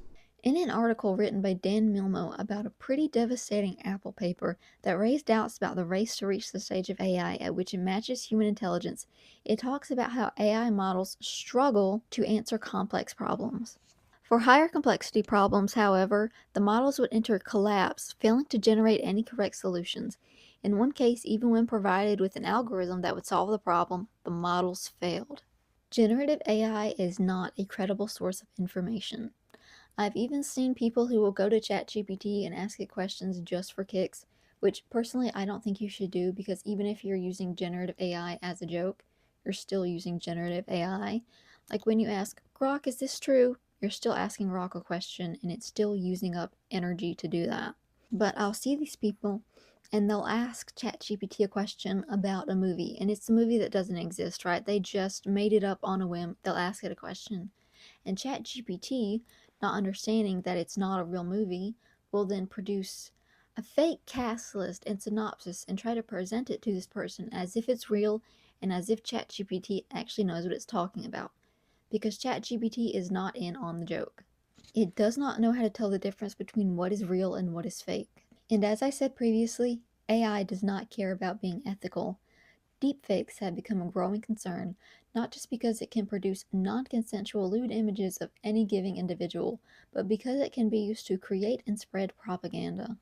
[SPEAKER 6] In an article written by Dan Milmo about a pretty devastating Apple paper that raised doubts about the race to reach the stage of AI at which it matches human intelligence, it talks about how AI models struggle to answer complex problems. For higher complexity problems, however, the models would enter collapse, failing to generate any correct solutions. In one case, even when provided with an algorithm that would solve the problem, the models failed. Generative AI is not a credible source of information. I've even seen people who will go to ChatGPT and ask it questions just for kicks, which personally I don't think you should do, because even if you're using generative AI as a joke, you're still using generative AI. Like when you ask, Grok, is this true? You're still asking Grok a question and it's still using up energy to do that. But I'll see these people and they'll ask ChatGPT a question about a movie, and it's a movie that doesn't exist, right? They just made it up on a whim. They'll ask it a question, and ChatGPT, not understanding that it's not a real movie, will then produce a fake cast list and synopsis and try to present it to this person as if it's real and as if ChatGPT actually knows what it's talking about, because ChatGPT is not in on the joke. It does not know how to tell the difference between what is real and what is fake. And as I said previously, AI does not care about being ethical. Deepfakes have become a growing concern, not just because it can produce non-consensual lewd images of any given individual, but because it can be used to create and spread propaganda.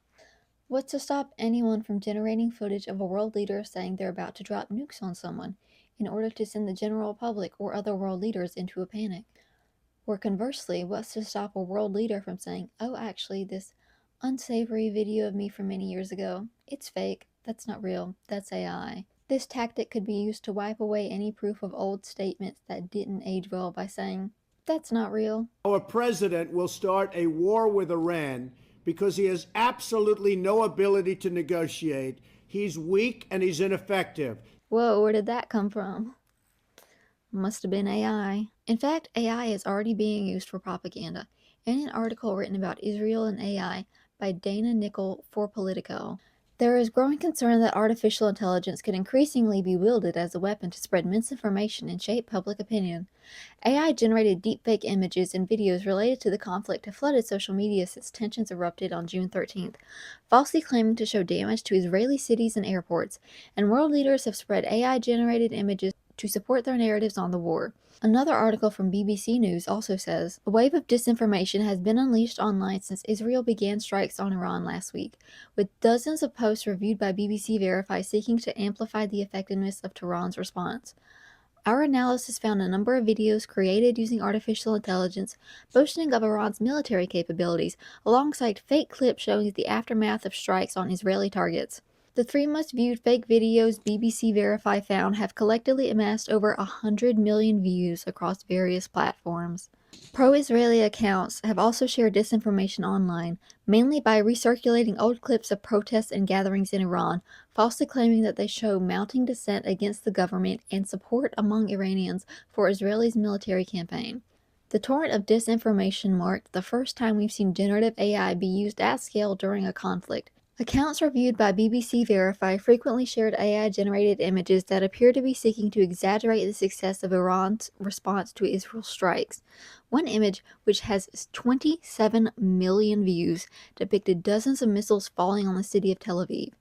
[SPEAKER 6] What's to stop anyone from generating footage of a world leader saying they're about to drop nukes on someone in order to send the general public or other world leaders into a panic? Or conversely, what's to stop a world leader from saying, oh, actually, this unsavory video of me from many years ago, it's fake, that's not real, that's AI. This tactic could be used to wipe away any proof of old statements that didn't age well by saying, that's not real.
[SPEAKER 21] Our president will start a war with Iran because he has absolutely no ability to negotiate. He's weak and he's ineffective.
[SPEAKER 6] Whoa, where did that come from? Must have been AI. In fact, AI is already being used for propaganda. In an article written about Israel and AI by Dana Nickel for Politico, there is growing concern that artificial intelligence could increasingly be wielded as a weapon to spread misinformation and shape public opinion. AI-generated deepfake images and videos related to the conflict have flooded social media since tensions erupted on June 13th, falsely claiming to show damage to Israeli cities and airports, and world leaders have spread AI-generated images to support their narratives on the war. Another article from BBC News also says, a wave of disinformation has been unleashed online since Israel began strikes on Iran last week, with dozens of posts reviewed by BBC Verify seeking to amplify the effectiveness of Tehran's response. Our analysis found a number of videos created using artificial intelligence boasting of Iran's military capabilities, alongside fake clips showing the aftermath of strikes on Israeli targets. The 3 most viewed fake videos BBC Verify found have collectively amassed over 100 million views across various platforms. Pro-Israeli accounts have also shared disinformation online, mainly by recirculating old clips of protests and gatherings in Iran, falsely claiming that they show mounting dissent against the government and support among Iranians for Israel's military campaign. The torrent of disinformation marked the first time we've seen generative AI be used at scale during a conflict. Accounts reviewed by BBC Verify frequently shared AI-generated images that appear to be seeking to exaggerate the success of Iran's response to Israel's strikes. One image, which has 27 million views, depicted dozens of missiles falling on the city of Tel Aviv.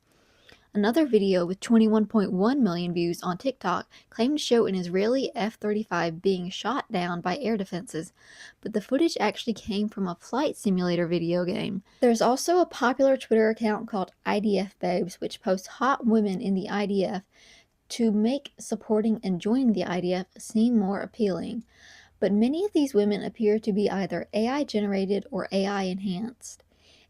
[SPEAKER 6] Another video with 21.1 million views on TikTok claimed to show an Israeli F-35 being shot down by air defenses, but the footage actually came from a flight simulator video game. There's also a popular Twitter account called IDF Babes, which posts hot women in the IDF to make supporting and joining the IDF seem more appealing. But many of these women appear to be either AI generated or AI enhanced.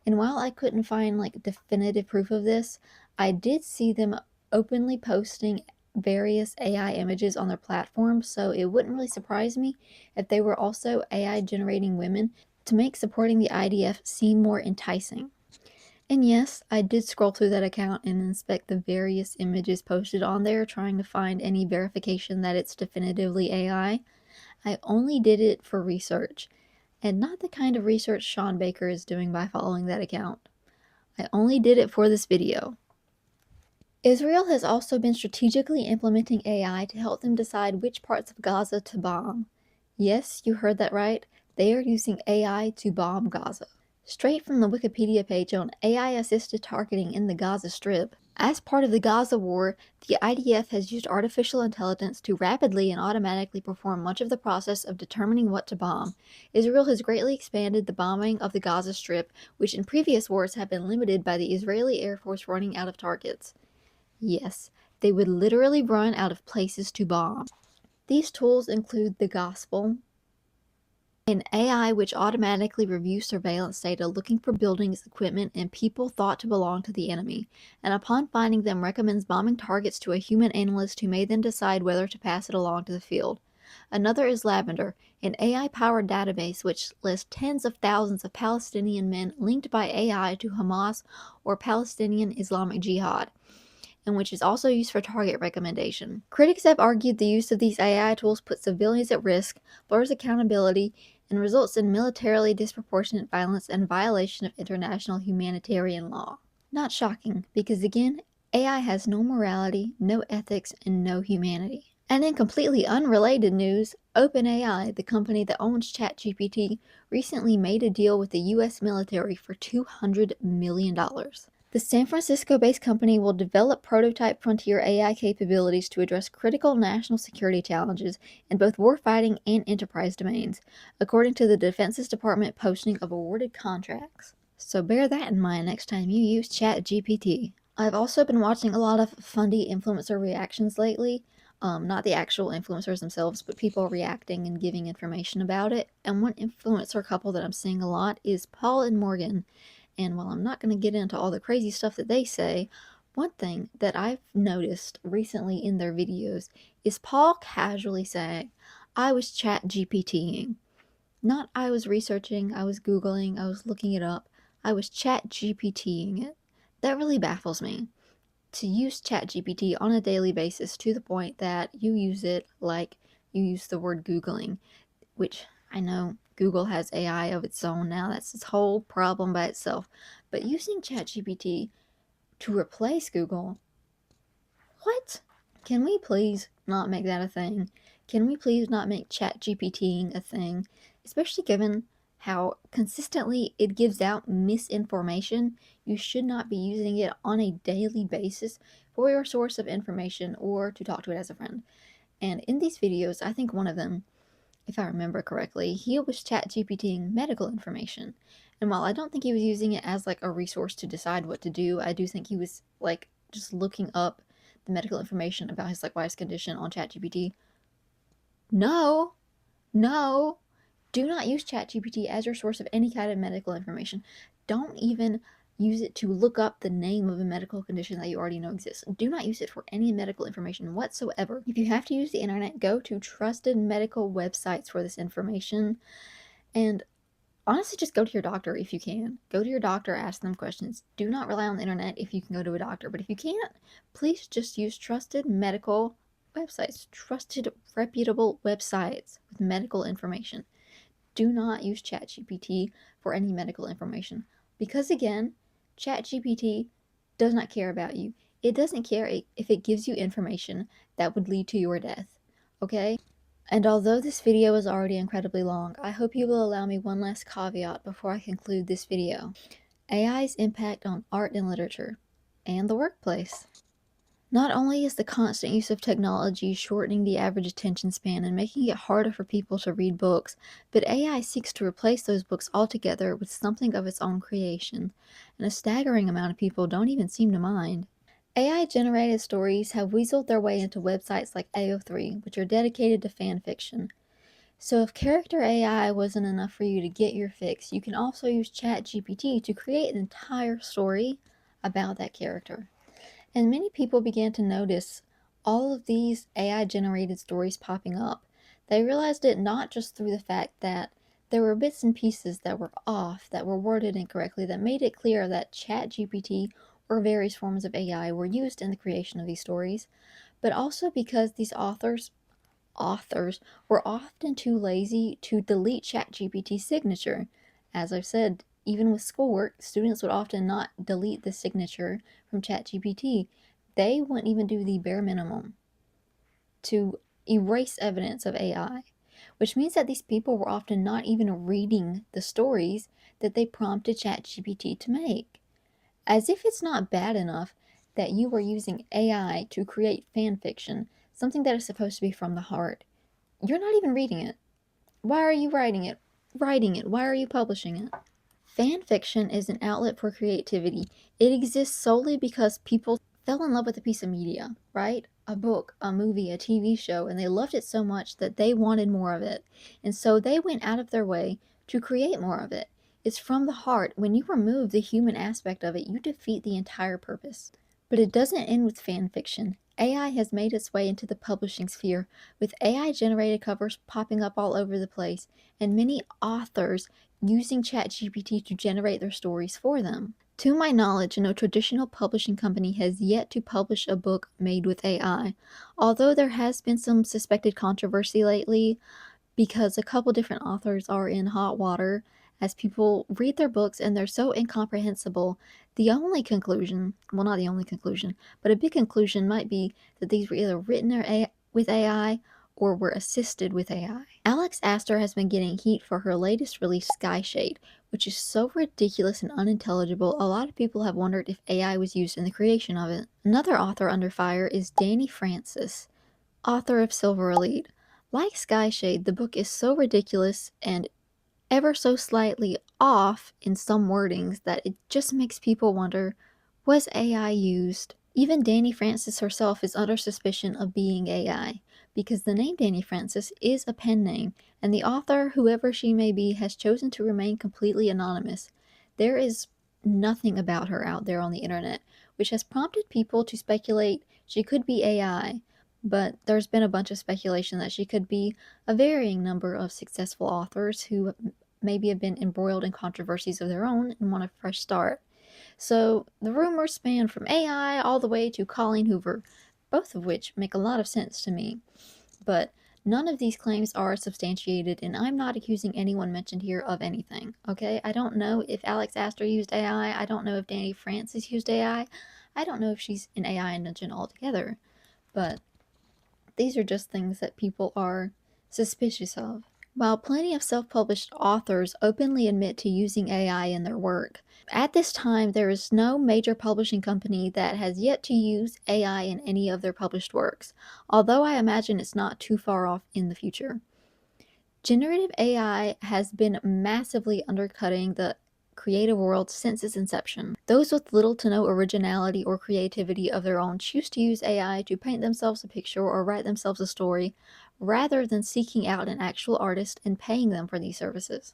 [SPEAKER 6] And while I couldn't find definitive proof of this, I did see them openly posting various AI images on their platform, so it wouldn't really surprise me if they were also AI generating women to make supporting the IDF seem more enticing. And yes, I did scroll through that account and inspect the various images posted on there, trying to find any verification that it's definitively AI. I only did it for research, and not the kind of research Sean Baker is doing by following that account. I only did it for this video. Israel has also been strategically implementing AI to help them decide which parts of Gaza to bomb. Yes, you heard that right. They are using AI to bomb Gaza. Straight from the Wikipedia page on AI-assisted targeting in the Gaza Strip. As part of the Gaza war, the IDF has used artificial intelligence to rapidly and automatically perform much of the process of determining what to bomb. Israel has greatly expanded the bombing of the Gaza Strip, which in previous wars had been limited by the Israeli Air Force running out of targets. Yes, they would literally run out of places to bomb. These tools include the Gospel, an AI which automatically reviews surveillance data looking for buildings, equipment, and people thought to belong to the enemy, and upon finding them recommends bombing targets to a human analyst who may then decide whether to pass it along to the field. Another is Lavender, an AI-powered database which lists tens of thousands of Palestinian men linked by AI to Hamas or Palestinian Islamic Jihad, and which is also used for target recommendation. Critics have argued the use of these AI tools puts civilians at risk, blurs accountability, and results in militarily disproportionate violence and violation of international humanitarian law. Not shocking, because again, AI has no morality, no ethics, and no humanity. And in completely unrelated news, OpenAI, the company that owns ChatGPT, recently made a deal with the US military for $200 million. The San Francisco-based company will develop prototype frontier AI capabilities to address critical national security challenges in both warfighting and enterprise domains, according to the Defense Department posting of awarded contracts. So bear that in mind next time you use ChatGPT. I've also been watching a lot of funny influencer reactions lately. Not the actual influencers themselves, but people reacting and giving information about it. And one influencer couple that I'm seeing a lot is Paul and Morgan. And while I'm not going to get into all the crazy stuff that they say, one thing that I've noticed recently in their videos is Paul casually saying, I was chat GPTing. Not I was researching, I was Googling, I was looking it up. I was chat GPTing it. That really baffles me. To use chat GPT on a daily basis to the point that you use it like you use the word Googling, which I know Google has AI of its own now. That's its whole problem by itself. But using ChatGPT to replace Google, what? Can we please not make that a thing? Can we please not make ChatGPTing a thing? Especially given how consistently it gives out misinformation. You should not be using it on a daily basis for your source of information or to talk to it as a friend. And in these videos, I think one of them, if I remember correctly, he was ChatGPTing medical information. And while I don't think he was using it as like a resource to decide what to do, I do think he was like just looking up the medical information about his like wife's condition on ChatGPT. No, no, do not use ChatGPT as your source of any kind of medical information. Don't even use it to look up the name of a medical condition that you already know exists. Do not use it for any medical information whatsoever. If you have to use the internet, go to trusted medical websites for this information. And honestly, just go to your doctor if you can. Go to your doctor, ask them questions. Do not rely on the internet if you can go to a doctor. But if you can't, please just use trusted medical websites, trusted, reputable websites with medical information. Do not use ChatGPT for any medical information. Because again, ChatGPT does not care about you. It doesn't care if it gives you information that would lead to your death. Okay? And although this video is already incredibly long, I hope you will allow me one last caveat before I conclude this video. AI's impact on art and literature, and the workplace. Not only is the constant use of technology shortening the average attention span and making it harder for people to read books, but AI seeks to replace those books altogether with something of its own creation, and a staggering amount of people don't even seem to mind. AI-generated stories have weaseled their way into websites like AO3, which are dedicated to fan fiction. So if character AI wasn't enough for you to get your fix, you can also use ChatGPT to create an entire story about that character. And many people began to notice all of these AI-generated stories popping up. They realized it not just through the fact that there were bits and pieces that were off, that were worded incorrectly, that made it clear that ChatGPT or various forms of AI were used in the creation of these stories, but also because these authors were often too lazy to delete ChatGPT's signature. As I've said, even with schoolwork, students would often not delete the signature from ChatGPT. They wouldn't even do the bare minimum to erase evidence of AI, which means that these people were often not even reading the stories that they prompted ChatGPT to make. As if it's not bad enough that you are using AI to create fan fiction, something that is supposed to be from the heart. You're not even reading it. Why are you writing it? Why are you publishing it? Fan fiction is an outlet for creativity. It exists solely because people fell in love with a piece of media, right? A book, a movie, a TV show, and they loved it so much that they wanted more of it. And so they went out of their way to create more of it. It's from the heart. When you remove the human aspect of it, you defeat the entire purpose. But it doesn't end with fan fiction. AI has made its way into the publishing sphere, with AI-generated covers popping up all over the place, and many authors using ChatGPT to generate their stories for them. To my knowledge, no traditional publishing company has yet to publish a book made with AI, although there has been some suspected controversy lately because a couple different authors are in hot water as people read their books and they're so incomprehensible. The only conclusion, well, not the only conclusion, but a big conclusion might be that these were either written with AI or were assisted with AI. Alex Astor has been getting heat for her latest release, Skyshade, which is so ridiculous and unintelligible, a lot of people have wondered if AI was used in the creation of it. Another author under fire is Danny Francis, author of Silver Elite. Like Skyshade, the book is so ridiculous and ever so slightly off in some wordings that it just makes people wonder, was AI used? Even Danny Francis herself is under suspicion of being AI, because the name Danny Francis is a pen name, and the author, whoever she may be, has chosen to remain completely anonymous. There is nothing about her out there on the internet, which has prompted people to speculate she could be AI, but there's been a bunch of speculation that she could be a varying number of successful authors who maybe have been embroiled in controversies of their own and want a fresh start. So the rumors span from AI all the way to Colleen Hoover, both of which make a lot of sense to me. But none of these claims are substantiated, and I'm not accusing anyone mentioned here of anything, okay? I don't know if Alex Astor used AI. I don't know if Danny Francis used AI. I don't know if she's an AI invention altogether. But these are just things that people are suspicious of. While plenty of self-published authors openly admit to using AI in their work, at this time there is no major publishing company that has yet to use AI in any of their published works, although I imagine it's not too far off in the future. Generative AI has been massively undercutting the creative world since its inception. Those with little to no originality or creativity of their own choose to use AI to paint themselves a picture or write themselves a story, rather than seeking out an actual artist and paying them for these services.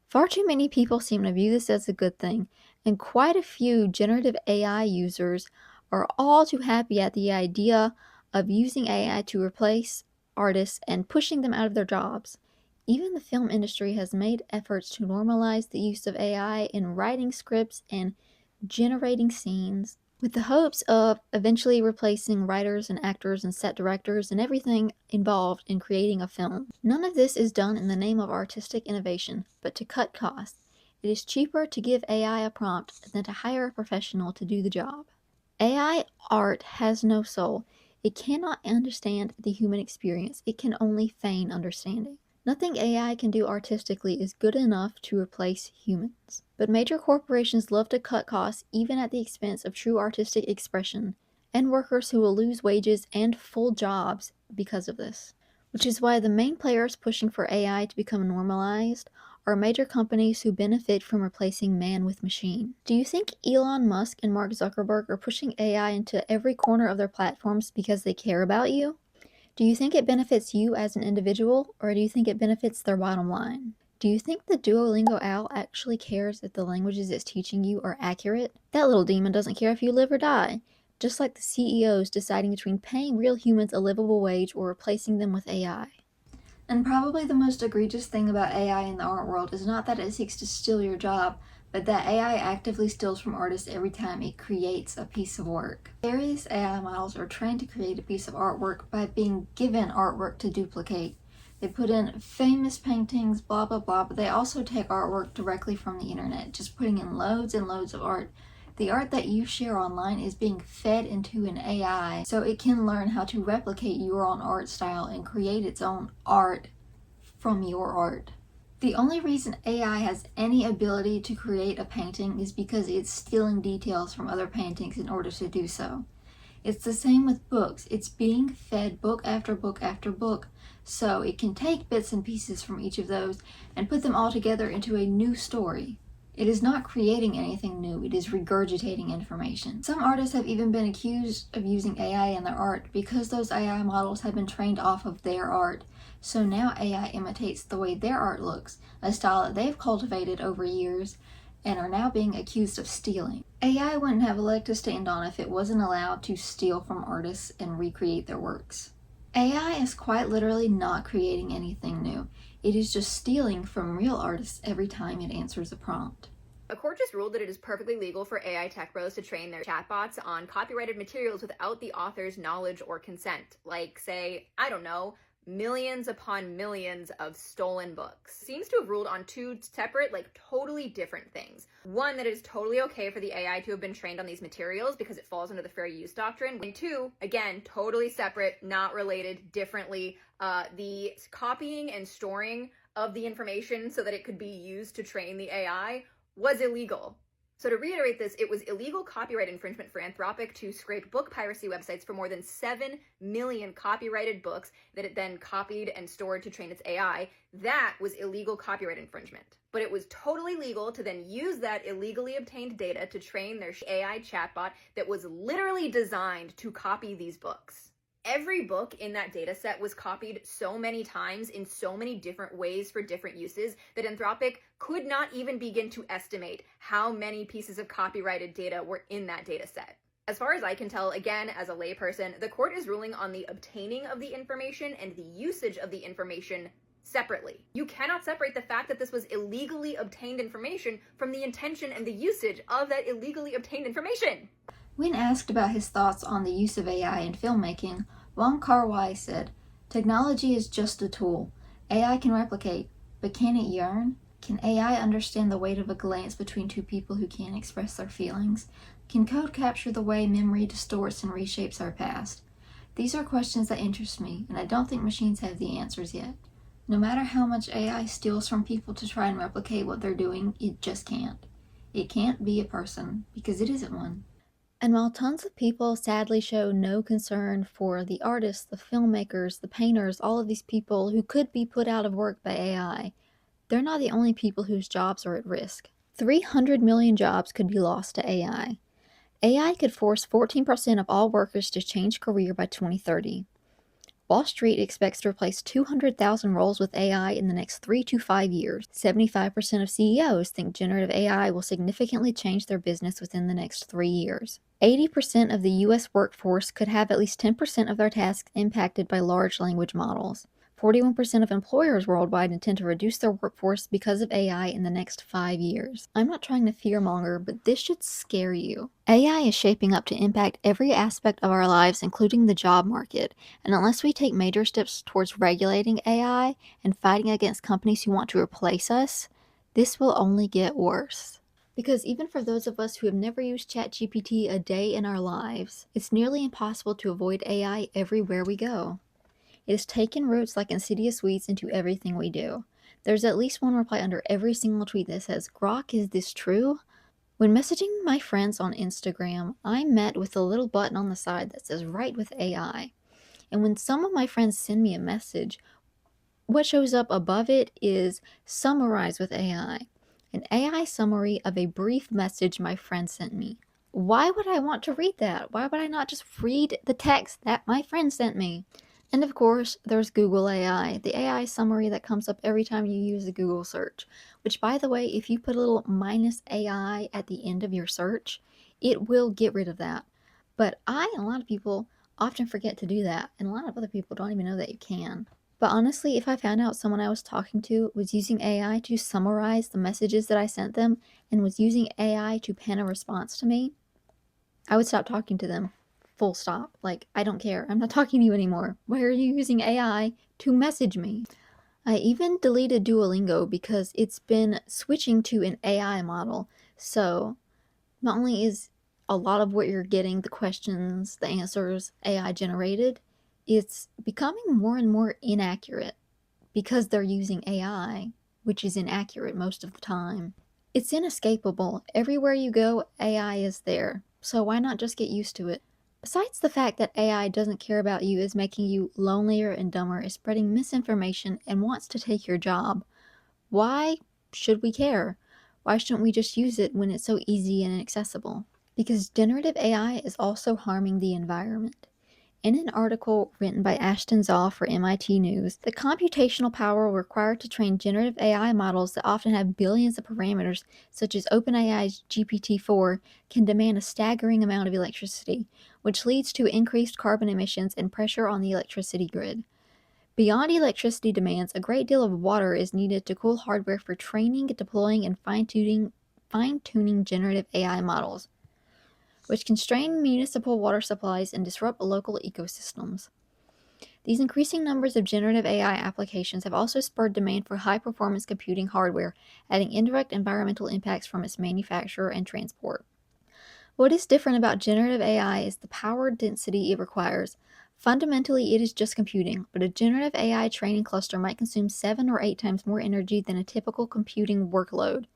[SPEAKER 6] Far too many people seem to view this as a good thing, and quite a few generative AI users are all too happy at the idea of using AI to replace artists and pushing them out of their jobs. Even the film industry has made efforts to normalize the use of AI in writing scripts and generating scenes, with the hopes of eventually replacing writers and actors and set directors and everything involved in creating a film. None of this is done in the name of artistic innovation, but to cut costs. It is cheaper to give AI a prompt than to hire a professional to do the job. AI art has no soul. It cannot understand the human experience. It can only feign understanding. Nothing AI can do artistically is good enough to replace humans. But major corporations love to cut costs even at the expense of true artistic expression, and workers who will lose wages and full jobs because of this. Which is why the main players pushing for AI to become normalized are major companies who benefit from replacing man with machine. Do you think Elon Musk and Mark Zuckerberg are pushing AI into every corner of their platforms because they care about you? Do you think it benefits you as an individual, or do you think it benefits their bottom line? Do you think the Duolingo owl actually cares if the languages it's teaching you are accurate? That little demon doesn't care if you live or die. Just like the CEOs deciding between paying real humans a livable wage or replacing them with AI. And probably the most egregious thing about AI in the art world is not that it seeks to steal your job, but that AI actively steals from artists every time it creates a piece of work. Various AI models are trained to create a piece of artwork by being given artwork to duplicate. They put in famous paintings, blah blah blah, but they also take artwork directly from the internet, just putting in loads and loads of art. The art that you share online is being fed into an AI so it can learn how to replicate your own art style and create its own art from your art. The only reason AI has any ability to create a painting is because it's stealing details from other paintings in order to do so. It's the same with books. It's being fed book after book after book, so it can take bits and pieces from each of those and put them all together into a new story. It is not creating anything new, it is regurgitating information. Some artists have even been accused of using AI in their art because those AI models have been trained off of their art. So now AI imitates the way their art looks, a style that they've cultivated over years, and are now being accused of stealing. AI wouldn't have a leg to stand on if it wasn't allowed to steal from artists and recreate their works. AI is quite literally not creating anything new. It is just stealing from real artists every time it answers a prompt.
[SPEAKER 1] A court just ruled that it is perfectly legal for AI tech bros to train their chatbots on copyrighted materials without the author's knowledge or consent. Like, say, I don't know, millions upon millions of stolen books. Seems to have ruled on two separate, totally different things. One, that it is totally okay for the AI to have been trained on these materials because it falls under the fair use doctrine. And two, again, totally separate, not related, differently, the copying and storing of the information so that it could be used to train the AI was illegal. So to reiterate this, it was illegal copyright infringement for Anthropic to scrape book piracy websites for more than 7 million copyrighted books that it then copied and stored to train its AI. That was illegal copyright infringement. But it was totally legal to then use that illegally obtained data to train their AI chatbot that was literally designed to copy these books. Every book in that data set was copied so many times in so many different ways for different uses that Anthropic could not even begin to estimate how many pieces of copyrighted data were in that data set. As far as I can tell, again, as a layperson, the court is ruling on the obtaining of the information and the usage of the information separately. You cannot separate the fact that this was illegally obtained information from the intention and the usage of that illegally obtained information.
[SPEAKER 6] When asked about his thoughts on the use of AI in filmmaking, Wong Kar-wai said, "Technology is just a tool. AI can replicate, but can it yearn? Can AI understand the weight of a glance between two people who can't express their feelings? Can code capture the way memory distorts and reshapes our past? These are questions that interest me, and I don't think machines have the answers yet. No matter how much AI steals from people to try and replicate what they're doing, it just can't. It can't be a person, because it isn't one." And while tons of people sadly show no concern for the artists, the filmmakers, the painters, all of these people who could be put out of work by AI, they're not the only people whose jobs are at risk. 300 million jobs could be lost to AI. AI could force 14% of all workers to change career by 2030. Wall Street expects to replace 200,000 roles with AI in the next 3 to 5 years. 75% of CEOs think generative AI will significantly change their business within the next 3 years. 80% of the US workforce could have at least 10% of their tasks impacted by large language models. 41% of employers worldwide intend to reduce their workforce because of AI in the next 5 years. I'm not trying to fearmonger, but this should scare you. AI is shaping up to impact every aspect of our lives, including the job market, and unless we take major steps towards regulating AI and fighting against companies who want to replace us, this will only get worse. Because even for those of us who have never used ChatGPT a day in our lives, it's nearly impossible to avoid AI everywhere we go. It has taken roots like insidious weeds into everything we do. There's at least one reply under every single tweet that says, "Grok, is this true?" When messaging my friends on Instagram, I'm met with a little button on the side that says "Write with AI." And when some of my friends send me a message, what shows up above it is "Summarize with AI." An AI summary of a brief message my friend sent me. Why would I want to read that? Why would I not just read the text that my friend sent me? And of course, there's Google AI, the AI summary that comes up every time you use a Google search. Which, by the way, if you put a little -AI at the end of your search, it will get rid of that. But I and a lot of people often forget to do that, and a lot of other people don't even know that you can. But honestly, if I found out someone I was talking to was using AI to summarize the messages that I sent them and was using AI to pen a response to me, I would stop talking to them. Full stop. Like, I don't care. I'm not talking to you anymore. Why are you using AI to message me? I even deleted Duolingo because it's been switching to an AI model. So, not only is a lot of what you're getting, the questions, the answers, AI generated, it's becoming more and more inaccurate because they're using AI, which is inaccurate most of the time. It's inescapable. Everywhere you go, AI is there. So why not just get used to it? Besides the fact that AI doesn't care about you is making you lonelier and dumber, is spreading misinformation, and wants to take your job, why should we care? Why shouldn't we just use it when it's so easy and accessible? Because generative AI is also harming the environment. In an article written by Ashton Zaw for MIT News, the computational power required to train generative AI models that often have billions of parameters, such as OpenAI's GPT-4, can demand a staggering amount of electricity, which leads to increased carbon emissions and pressure on the electricity grid. Beyond electricity demands, a great deal of water is needed to cool hardware for training, deploying, and fine-tuning generative AI models, which can strain municipal water supplies and disrupt local ecosystems. These increasing numbers of generative AI applications have also spurred demand for high-performance computing hardware, adding indirect environmental impacts from its manufacture and transport. What is different about generative AI is the power density it requires. Fundamentally, it is just computing, but a generative AI training cluster might consume 7 or 8 times more energy than a typical computing workload,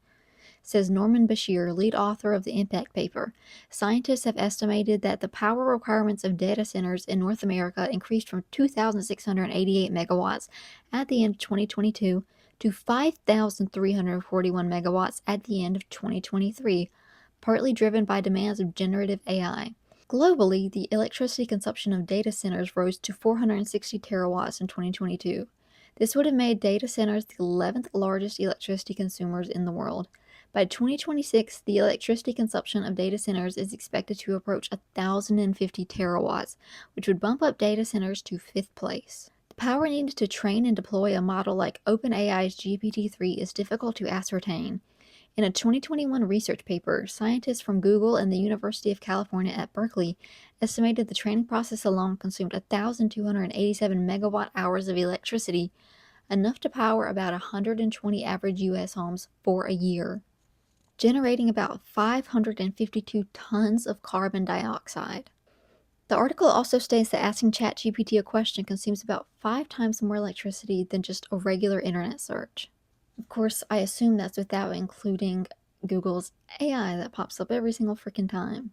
[SPEAKER 6] says Norman Bashir, lead author of the Impact paper. Scientists have estimated that the power requirements of data centers in North America increased from 2,688 megawatts at the end of 2022 to 5,341 megawatts at the end of 2023, partly driven by demands of generative AI. Globally, the electricity consumption of data centers rose to 460 terawatts in 2022. This would have made data centers the 11th largest electricity consumers in the world. By 2026, the electricity consumption of data centers is expected to approach 1,050 terawatts, which would bump up data centers to 5th place. The power needed to train and deploy a model like OpenAI's GPT-3 is difficult to ascertain. In a 2021 research paper, scientists from Google and the University of California at Berkeley estimated the training process alone consumed 1,287 megawatt hours of electricity, enough to power about 120 average U.S. homes for a year, generating about 552 tons of carbon dioxide. The article also states that asking ChatGPT a question consumes about 5 times more electricity than just a regular internet search. Of course, I assume that's without including Google's AI that pops up every single freaking time.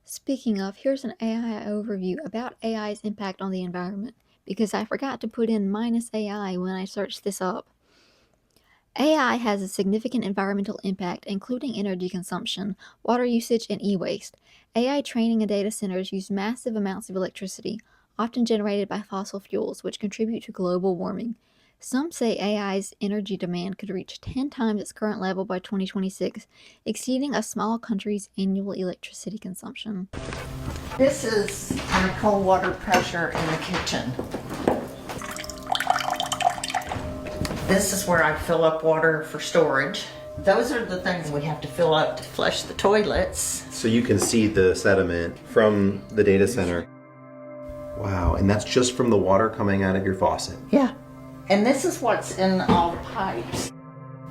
[SPEAKER 6] Speaking of, here's an AI overview about AI's impact on the environment, because I forgot to put in -AI when I searched this up. AI has a significant environmental impact, including energy consumption, water usage, and e-waste. AI training and data centers use massive amounts of electricity, often generated by fossil fuels, which contribute to global warming. Some say AI's energy demand could reach 10 times its current level by 2026, exceeding a small country's annual electricity consumption.
[SPEAKER 2] This is our cold water pressure in the kitchen. This is where I fill up water for storage. Those are the things we have to fill up to flush the toilets.
[SPEAKER 22] So you can see the sediment from the data center. Wow, and that's just from the water coming out of your faucet.
[SPEAKER 2] Yeah, and this is what's in all the pipes.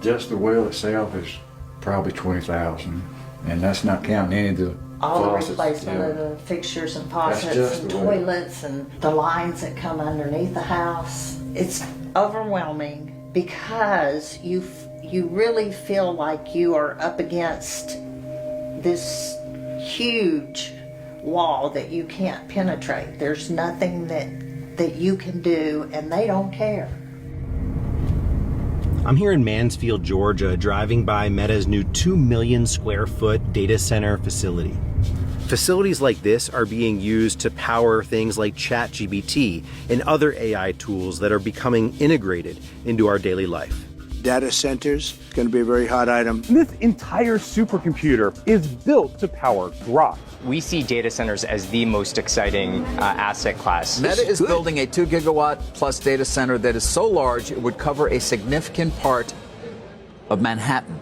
[SPEAKER 23] Just the well itself is probably $20,000, and that's not counting any of the
[SPEAKER 2] all
[SPEAKER 23] faucets.
[SPEAKER 2] The replacement of the fixtures and faucets and toilets and the lines that come underneath the house. It's overwhelming because you really feel like you are up against this huge wall that you can't penetrate. There's nothing that you can do, and they don't care.
[SPEAKER 22] I'm here in Mansfield, Georgia, driving by Meta's new 2 million square foot data center facility. Facilities like this are being used to power things like ChatGPT and other AI tools that are becoming integrated into our daily life.
[SPEAKER 24] Data centers, it's going to be a very hot item.
[SPEAKER 25] This entire supercomputer is built to power Grok.
[SPEAKER 26] We see data centers as the most exciting asset class.
[SPEAKER 27] Meta is building a 2 gigawatt plus data center that is so large it would cover a significant part of Manhattan.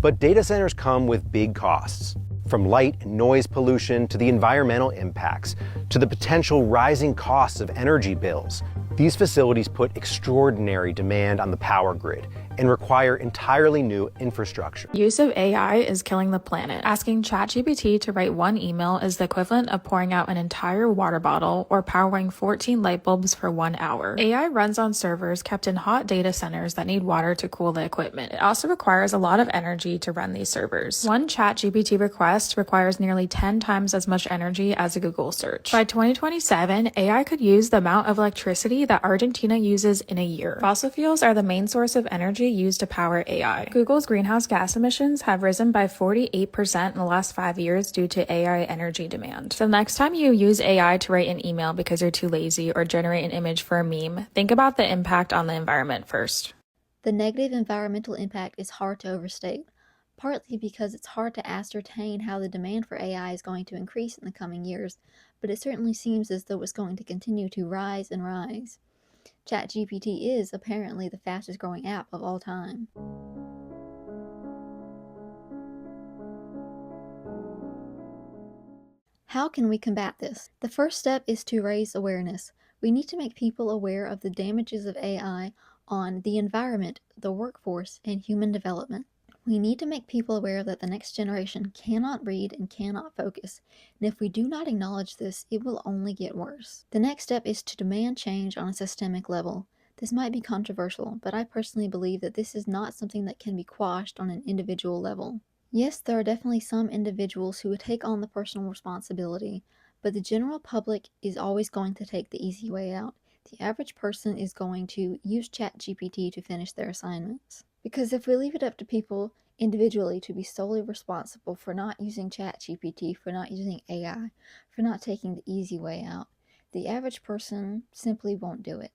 [SPEAKER 22] But data centers come with big costs. From light and noise pollution to the environmental impacts to the potential rising costs of energy bills. These facilities put extraordinary demand on the power grid and require entirely new infrastructure.
[SPEAKER 28] Use of AI is killing the planet. Asking ChatGPT to write one email is the equivalent of pouring out an entire water bottle or powering 14 light bulbs for 1 hour. AI runs on servers kept in hot data centers that need water to cool the equipment. It also requires a lot of energy to run these servers. One ChatGPT request requires nearly 10 times as much energy as a Google search. By 2027, AI could use the amount of electricity that Argentina uses in a year. Fossil fuels are the main source of energy used to power AI. Google's greenhouse gas emissions have risen by 48% in the last 5 years due to AI energy demand. So next time you use AI to write an email because you're too lazy or generate an image for a meme, think about the impact on the environment first.
[SPEAKER 6] The negative environmental impact is hard to overstate, partly because it's hard to ascertain how the demand for AI is going to increase in the coming years, but it certainly seems as though it's going to continue to rise and rise. ChatGPT is apparently the fastest growing app of all time. How can we combat this? The first step is to raise awareness. We need to make people aware of the damages of AI on the environment, the workforce, and human development. We need to make people aware that the next generation cannot read and cannot focus, and if we do not acknowledge this, it will only get worse. The next step is to demand change on a systemic level. This might be controversial, but I personally believe that this is not something that can be quashed on an individual level. Yes, there are definitely some individuals who would take on the personal responsibility, but the general public is always going to take the easy way out. The average person is going to use ChatGPT to finish their assignments. Because if we leave it up to people individually to be solely responsible for not using ChatGPT, for not using AI, for not taking the easy way out, the average person simply won't do it.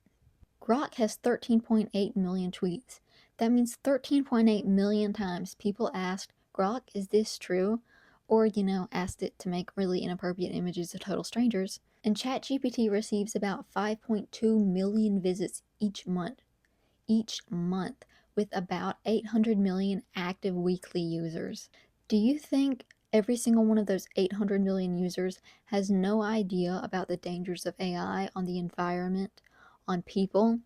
[SPEAKER 6] Grok has 13.8 million tweets. That means 13.8 million times people asked, Grok, is this true? Or, asked it to make really inappropriate images of total strangers. And ChatGPT receives about 5.2 million visits each month, with about 800 million active weekly users. Do you think every single one of those 800 million users has no idea about the dangers of AI on the environment, on people?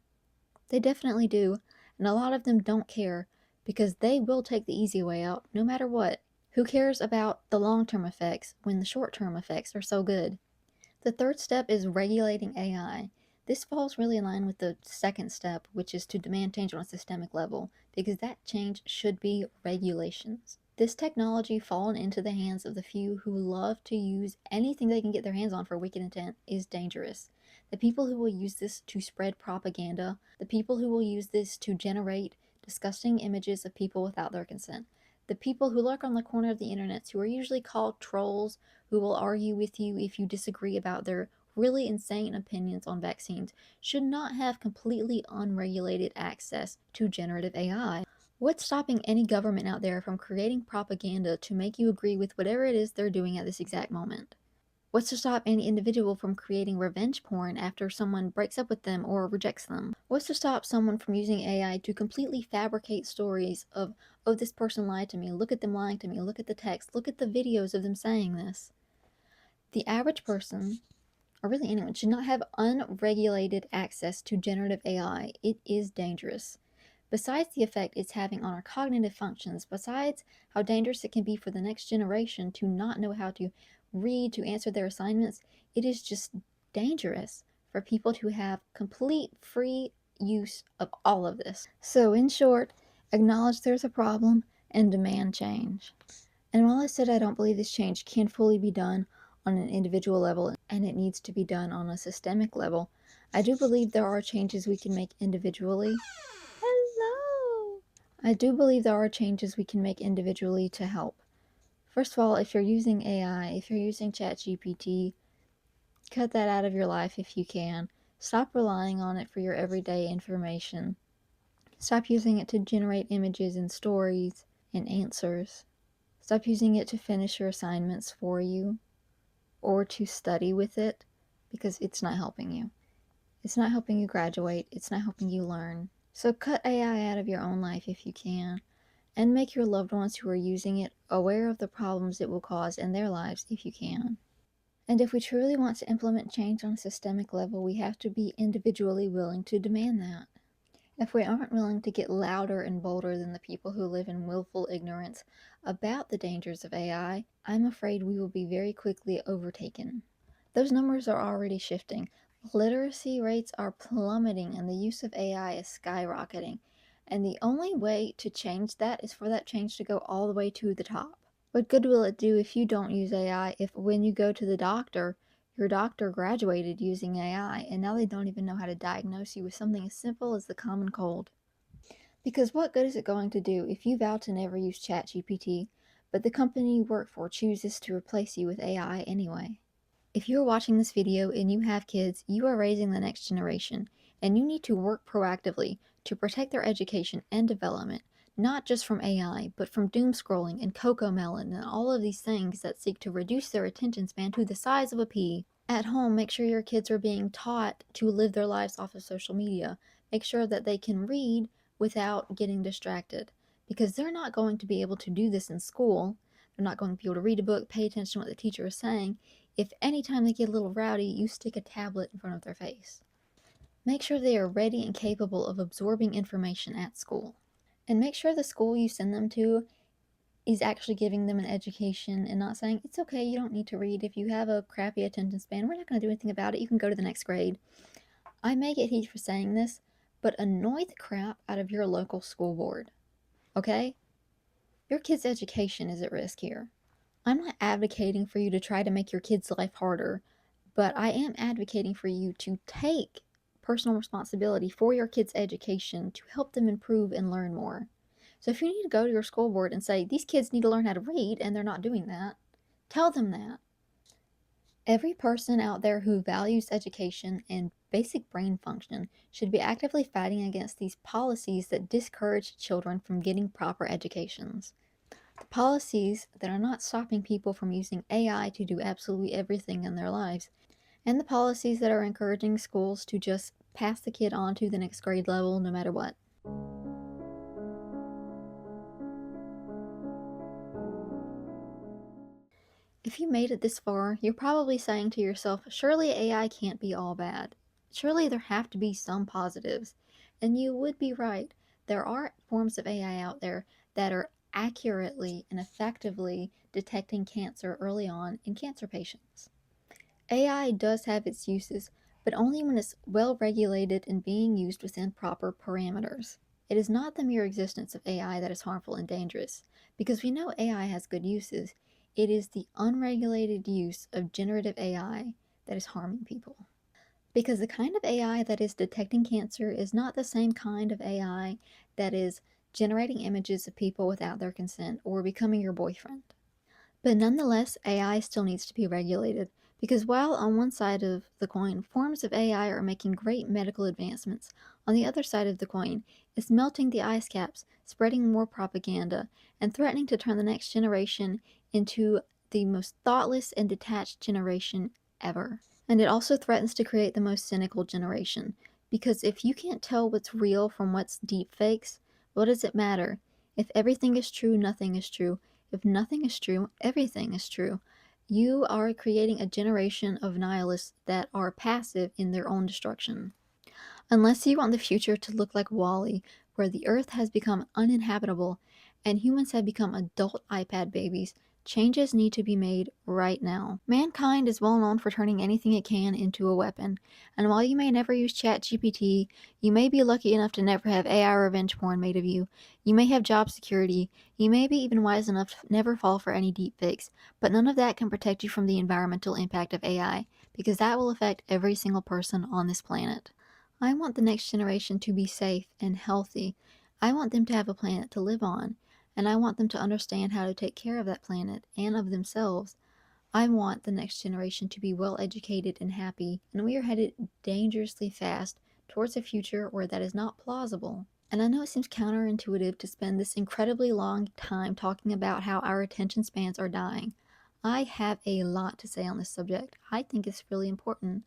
[SPEAKER 6] They definitely do, and a lot of them don't care because they will take the easy way out no matter what. Who cares about the long-term effects when the short-term effects are so good? The third step is regulating AI. This falls really in line with the second step, which is to demand change on a systemic level, because that change should be regulations. This technology fallen into the hands of the few who love to use anything they can get their hands on for wicked intent is dangerous. The people who will use this to spread propaganda, the people who will use this to generate disgusting images of people without their consent, the people who lurk on the corner of the internet, who are usually called trolls, who will argue with you if you disagree about their really insane opinions on vaccines, should not have completely unregulated access to generative AI. What's stopping any government out there from creating propaganda to make you agree with whatever it is they're doing at this exact moment? What's to stop any individual from creating revenge porn after someone breaks up with them or rejects them? What's to stop someone from using AI to completely fabricate stories of, oh, this person lied to me, look at them lying to me, look at the text, look at the videos of them saying this? The average person, or really anyone, should not have unregulated access to generative AI. It is dangerous. Besides the effect it's having on our cognitive functions, besides how dangerous it can be for the next generation to not know how to read, to answer their assignments, it is just dangerous for people to have complete free use of all of this. So in short, acknowledge there's a problem and demand change. And while I said I don't believe this change can fully be done on an individual level and it needs to be done on a systemic level, I do believe there are changes we can make individually. Hello! I do believe there are changes we can make individually to help. First of all, if you're using AI, if you're using ChatGPT, cut that out of your life if you can. Stop relying on it for your everyday information. Stop using it to generate images and stories and answers. Stop using it to finish your assignments for you or to study with it, because it's not helping you. It's not helping you graduate. It's not helping you learn. So cut AI out of your own life if you can, and make your loved ones who are using it aware of the problems it will cause in their lives if you can. And if we truly want to implement change on a systemic level, we have to be individually willing to demand that. If we aren't willing to get louder and bolder than the people who live in willful ignorance about the dangers of AI, I'm afraid we will be very quickly overtaken. Those numbers are already shifting. Literacy rates are plummeting and the use of AI is skyrocketing. And the only way to change that is for that change to go all the way to the top. What good will it do if you don't use AI if when you go to the doctor, your doctor graduated using AI and now they don't even know how to diagnose you with something as simple as the common cold? Because what good is it going to do if you vow to never use ChatGPT, but the company you work for chooses to replace you with AI anyway? If you're watching this video and you have kids, you are raising the next generation, and you need to work proactively to protect their education and development, not just from AI, but from doom scrolling and Cocomelon and all of these things that seek to reduce their attention span to the size of a pea. At home, make sure your kids are being taught to live their lives off of social media. Make sure that they can read without getting distracted, because they're not going to be able to do this in school. They're not going to be able to read a book, pay attention to what the teacher is saying, if anytime they get a little rowdy, you stick a tablet in front of their face. Make sure they are ready and capable of absorbing information at school. And make sure the school you send them to is actually giving them an education and not saying, it's okay, you don't need to read. If you have a crappy attention span, we're not going to do anything about it. You can go to the next grade. I may get heat for saying this, but annoy the crap out of your local school board. Okay? Your kid's education is at risk here. I'm not advocating for you to try to make your kid's life harder, but I am advocating for you to take personal responsibility for your kids' education to help them improve and learn more. So if you need to go to your school board and say, these kids need to learn how to read and they're not doing that, tell them that. Every person out there who values education and basic brain function should be actively fighting against these policies that discourage children from getting proper educations. The policies that are not stopping people from using AI to do absolutely everything in their lives, and the policies that are encouraging schools to just pass the kid on to the next grade level no matter what. If you made it this far, you're probably saying to yourself, surely AI can't be all bad. Surely there have to be some positives. And you would be right. There are forms of AI out there that are accurately and effectively detecting cancer early on in cancer patients. AI does have its uses, but only when it's well regulated and being used within proper parameters. It is not the mere existence of AI that is harmful and dangerous, because we know AI has good uses. It is the unregulated use of generative AI that is harming people. Because the kind of AI that is detecting cancer is not the same kind of AI that is generating images of people without their consent or becoming your boyfriend. But nonetheless, AI still needs to be regulated, because while on one side of the coin, forms of AI are making great medical advancements, on the other side of the coin, it's melting the ice caps, spreading more propaganda, and threatening to turn the next generation into the most thoughtless and detached generation ever. And it also threatens to create the most cynical generation, because if you can't tell what's real from what's deep fakes, what does it matter? If everything is true, nothing is true. If nothing is true, everything is true. You are creating a generation of nihilists that are passive in their own destruction. Unless you want the future to look like WALL-E, where the Earth has become uninhabitable and humans have become adult iPad babies, changes need to be made right now. Mankind is well known for turning anything it can into a weapon, and while you may never use ChatGPT, you may be lucky enough to never have AI revenge porn made of you, you may have job security, you may be even wise enough to never fall for any deepfakes, but none of that can protect you from the environmental impact of AI, because that will affect every single person on this planet. I want the next generation to be safe and healthy. I want them to have a planet to live on, and I want them to understand how to take care of that planet and of themselves. I want the next generation to be well educated and happy, and we are headed dangerously fast towards a future where that is not plausible. And I know it seems counterintuitive to spend this incredibly long time talking about how our attention spans are dying. I have a lot to say on this subject. I think it's really important.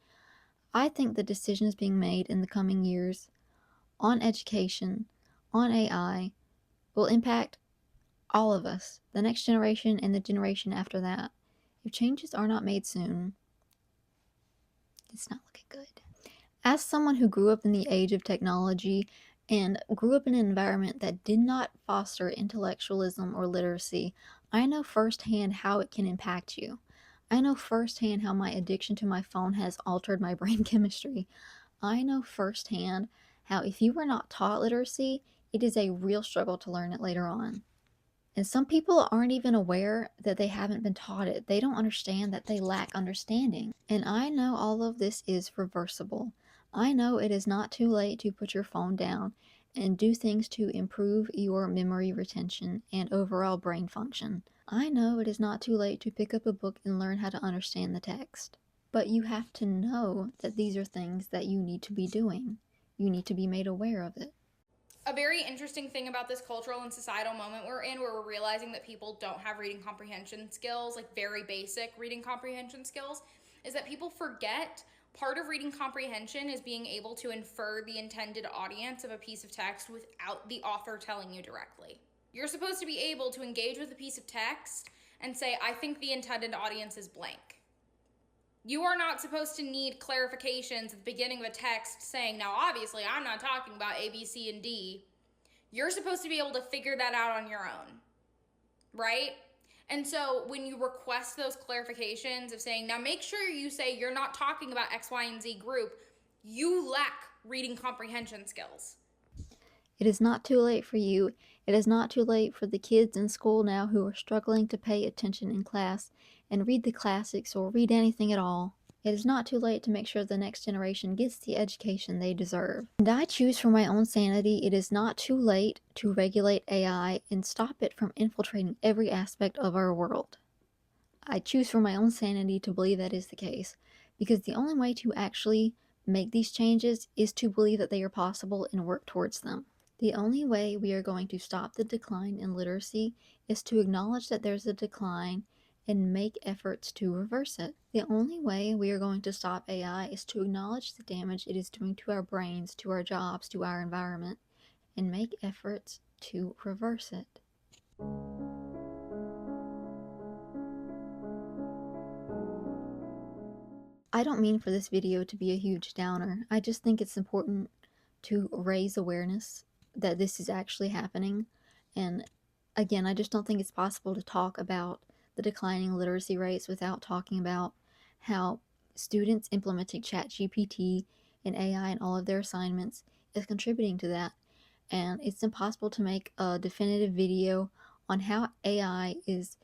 [SPEAKER 6] I think the decisions being made in the coming years on education, on AI, will impact all of us, the next generation and the generation after that. If changes are not made soon, it's not looking good. As someone who grew up in the age of technology and grew up in an environment that did not foster intellectualism or literacy, I know firsthand how it can impact you. I know firsthand how my addiction to my phone has altered my brain chemistry. I know firsthand how if you were not taught literacy, it is a real struggle to learn it later on. And some people aren't even aware that they haven't been taught it. They don't understand that they lack understanding. And I know all of this is reversible. I know it is not too late to put your phone down and do things to improve your memory retention and overall brain function. I know it is not too late to pick up a book and learn how to understand the text, but you have to know that these are things that you need to be doing. You need to be made aware of it.
[SPEAKER 3] A very interesting thing about this cultural and societal moment we're in, where we're realizing that people don't have reading comprehension skills, like very basic reading comprehension skills, is that people forget part of reading comprehension is being able to infer the intended audience of a piece of text without the author telling you directly. You're supposed to be able to engage with a piece of text and say, I think the intended audience is blank. You are not supposed to need clarifications at the beginning of a text saying, now obviously I'm not talking about A, B, C, and D. You're supposed to be able to figure that out on your own, right? And so when you request those clarifications of saying, now make sure you say you're not talking about X, Y, and Z group, you lack reading comprehension skills.
[SPEAKER 6] It is not too late for you. It is not too late for the kids in school now who are struggling to pay attention in class and read the classics or read anything at all. It is not too late to make sure the next generation gets the education they deserve. And I choose for my own sanity, it is not too late to regulate AI and stop it from infiltrating every aspect of our world. I choose for my own sanity to believe that is the case, because the only way to actually make these changes is to believe that they are possible and work towards them. The only way we are going to stop the decline in literacy is to acknowledge that there's a decline and make efforts to reverse it. The only way we are going to stop AI is to acknowledge the damage it is doing to our brains, to our jobs, to our environment, and make efforts to reverse it. I don't mean for this video to be a huge downer. I just think it's important to raise awareness that this is actually happening. And again, I just don't think it's possible to talk about the declining literacy rates without talking about how students implementing ChatGPT and AI in all of their assignments is contributing to that. And it's impossible to make a definitive video on how AI is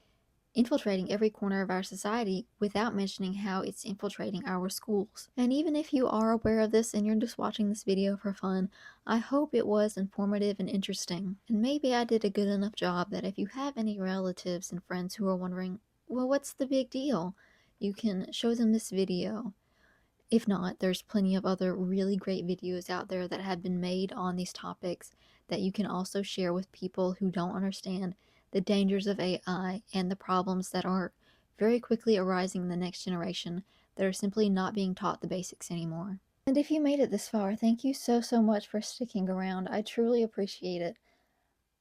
[SPEAKER 6] infiltrating every corner of our society without mentioning how it's infiltrating our schools. And even if you are aware of this and you're just watching this video for fun, I hope it was informative and interesting. And maybe I did a good enough job that if you have any relatives and friends who are wondering, well, what's the big deal? You can show them this video. If not, there's plenty of other really great videos out there that have been made on these topics that you can also share with people who don't understand the dangers of AI and the problems that are very quickly arising in the next generation that are simply not being taught the basics anymore. And if you made it this far, thank you so much for sticking around. I truly appreciate it.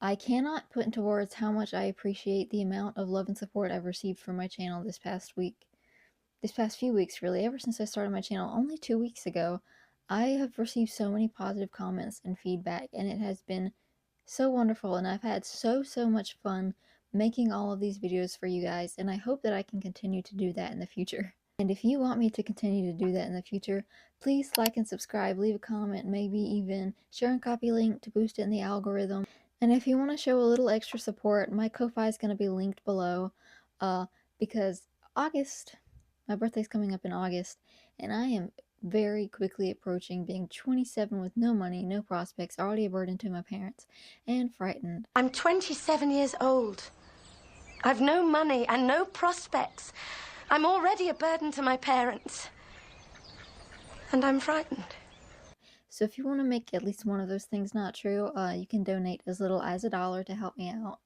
[SPEAKER 6] I cannot put into words how much I appreciate the amount of love and support I've received from my channel this past few weeks, really. Ever since I started my channel only 2 weeks ago, I have received so many positive comments and feedback, and it has been so wonderful, and I've had so much fun making all of these videos for you guys, and I hope that I can continue to do that in the future. And if you want me to continue to do that in the future, please like and subscribe, leave a comment, maybe even share and copy link to boost it in the algorithm. And if you want to show a little extra support, my Ko-Fi is going to be linked below, because my birthday's coming up in August, and I am very quickly approaching being 27 with no money, no prospects, already a burden to my parents, and frightened.
[SPEAKER 4] I'm 27 years old. I've no money and no prospects. I'm already a burden to my parents. And I'm frightened.
[SPEAKER 6] So if you want to make at least one of those things not true, you can donate as little as $1 to help me out.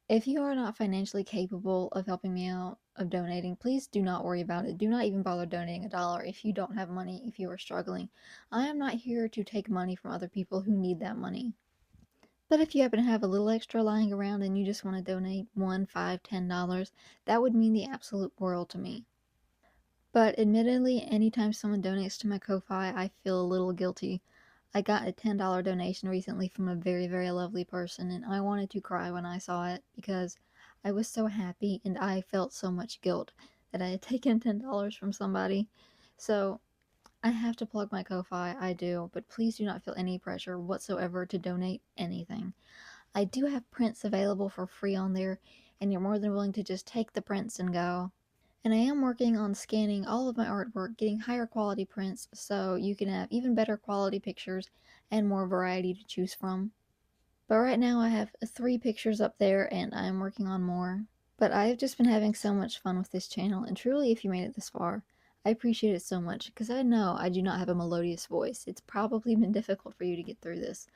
[SPEAKER 6] If you are not financially capable of helping me out, of donating, please do not worry about it. Do not even bother donating $1 if you don't have money, if you are struggling. I am not here to take money from other people who need that money. But if you happen to have a little extra lying around and you just want to donate $1, $5, $10, that would mean the absolute world to me. But admittedly, anytime someone donates to my Ko-Fi, I feel a little guilty. I got a $10 donation recently from a very lovely person, and I wanted to cry when I saw it because I was so happy and I felt so much guilt that I had taken $10 from somebody. So I have to plug my Ko-Fi, I do, but please do not feel any pressure whatsoever to donate anything. I do have prints available for free on there, and you're more than willing to just take the prints and go. And I am working on scanning all of my artwork, getting higher quality prints so you can have even better quality pictures and more variety to choose from. But right now I have 3 pictures up there and I'm working on more. But I've just been having so much fun with this channel, and truly if you made it this far, I appreciate it so much because I know I do not have a melodious voice. It's probably been difficult for you to get through this.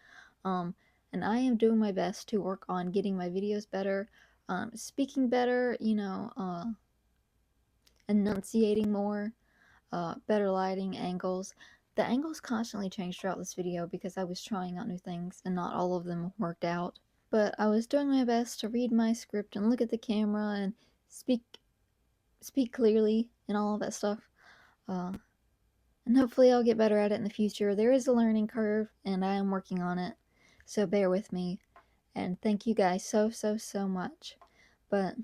[SPEAKER 6] And I am doing my best to work on getting my videos better, speaking better, enunciating more, better lighting, angles. The angles constantly changed throughout this video because I was trying out new things and not all of them worked out. But I was doing my best to read my script and look at the camera and speak clearly and all of that stuff. And hopefully I'll get better at it in the future. There is a learning curve and I am working on it. So bear with me. And thank you guys so much. But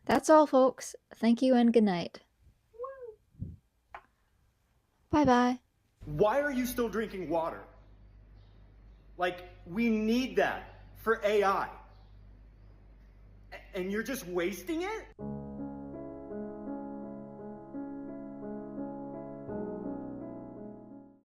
[SPEAKER 6] that's all, folks. Thank you and good night. Bye-bye.
[SPEAKER 25] Why are you still drinking water? Like, we need that for AI. And you're just wasting it?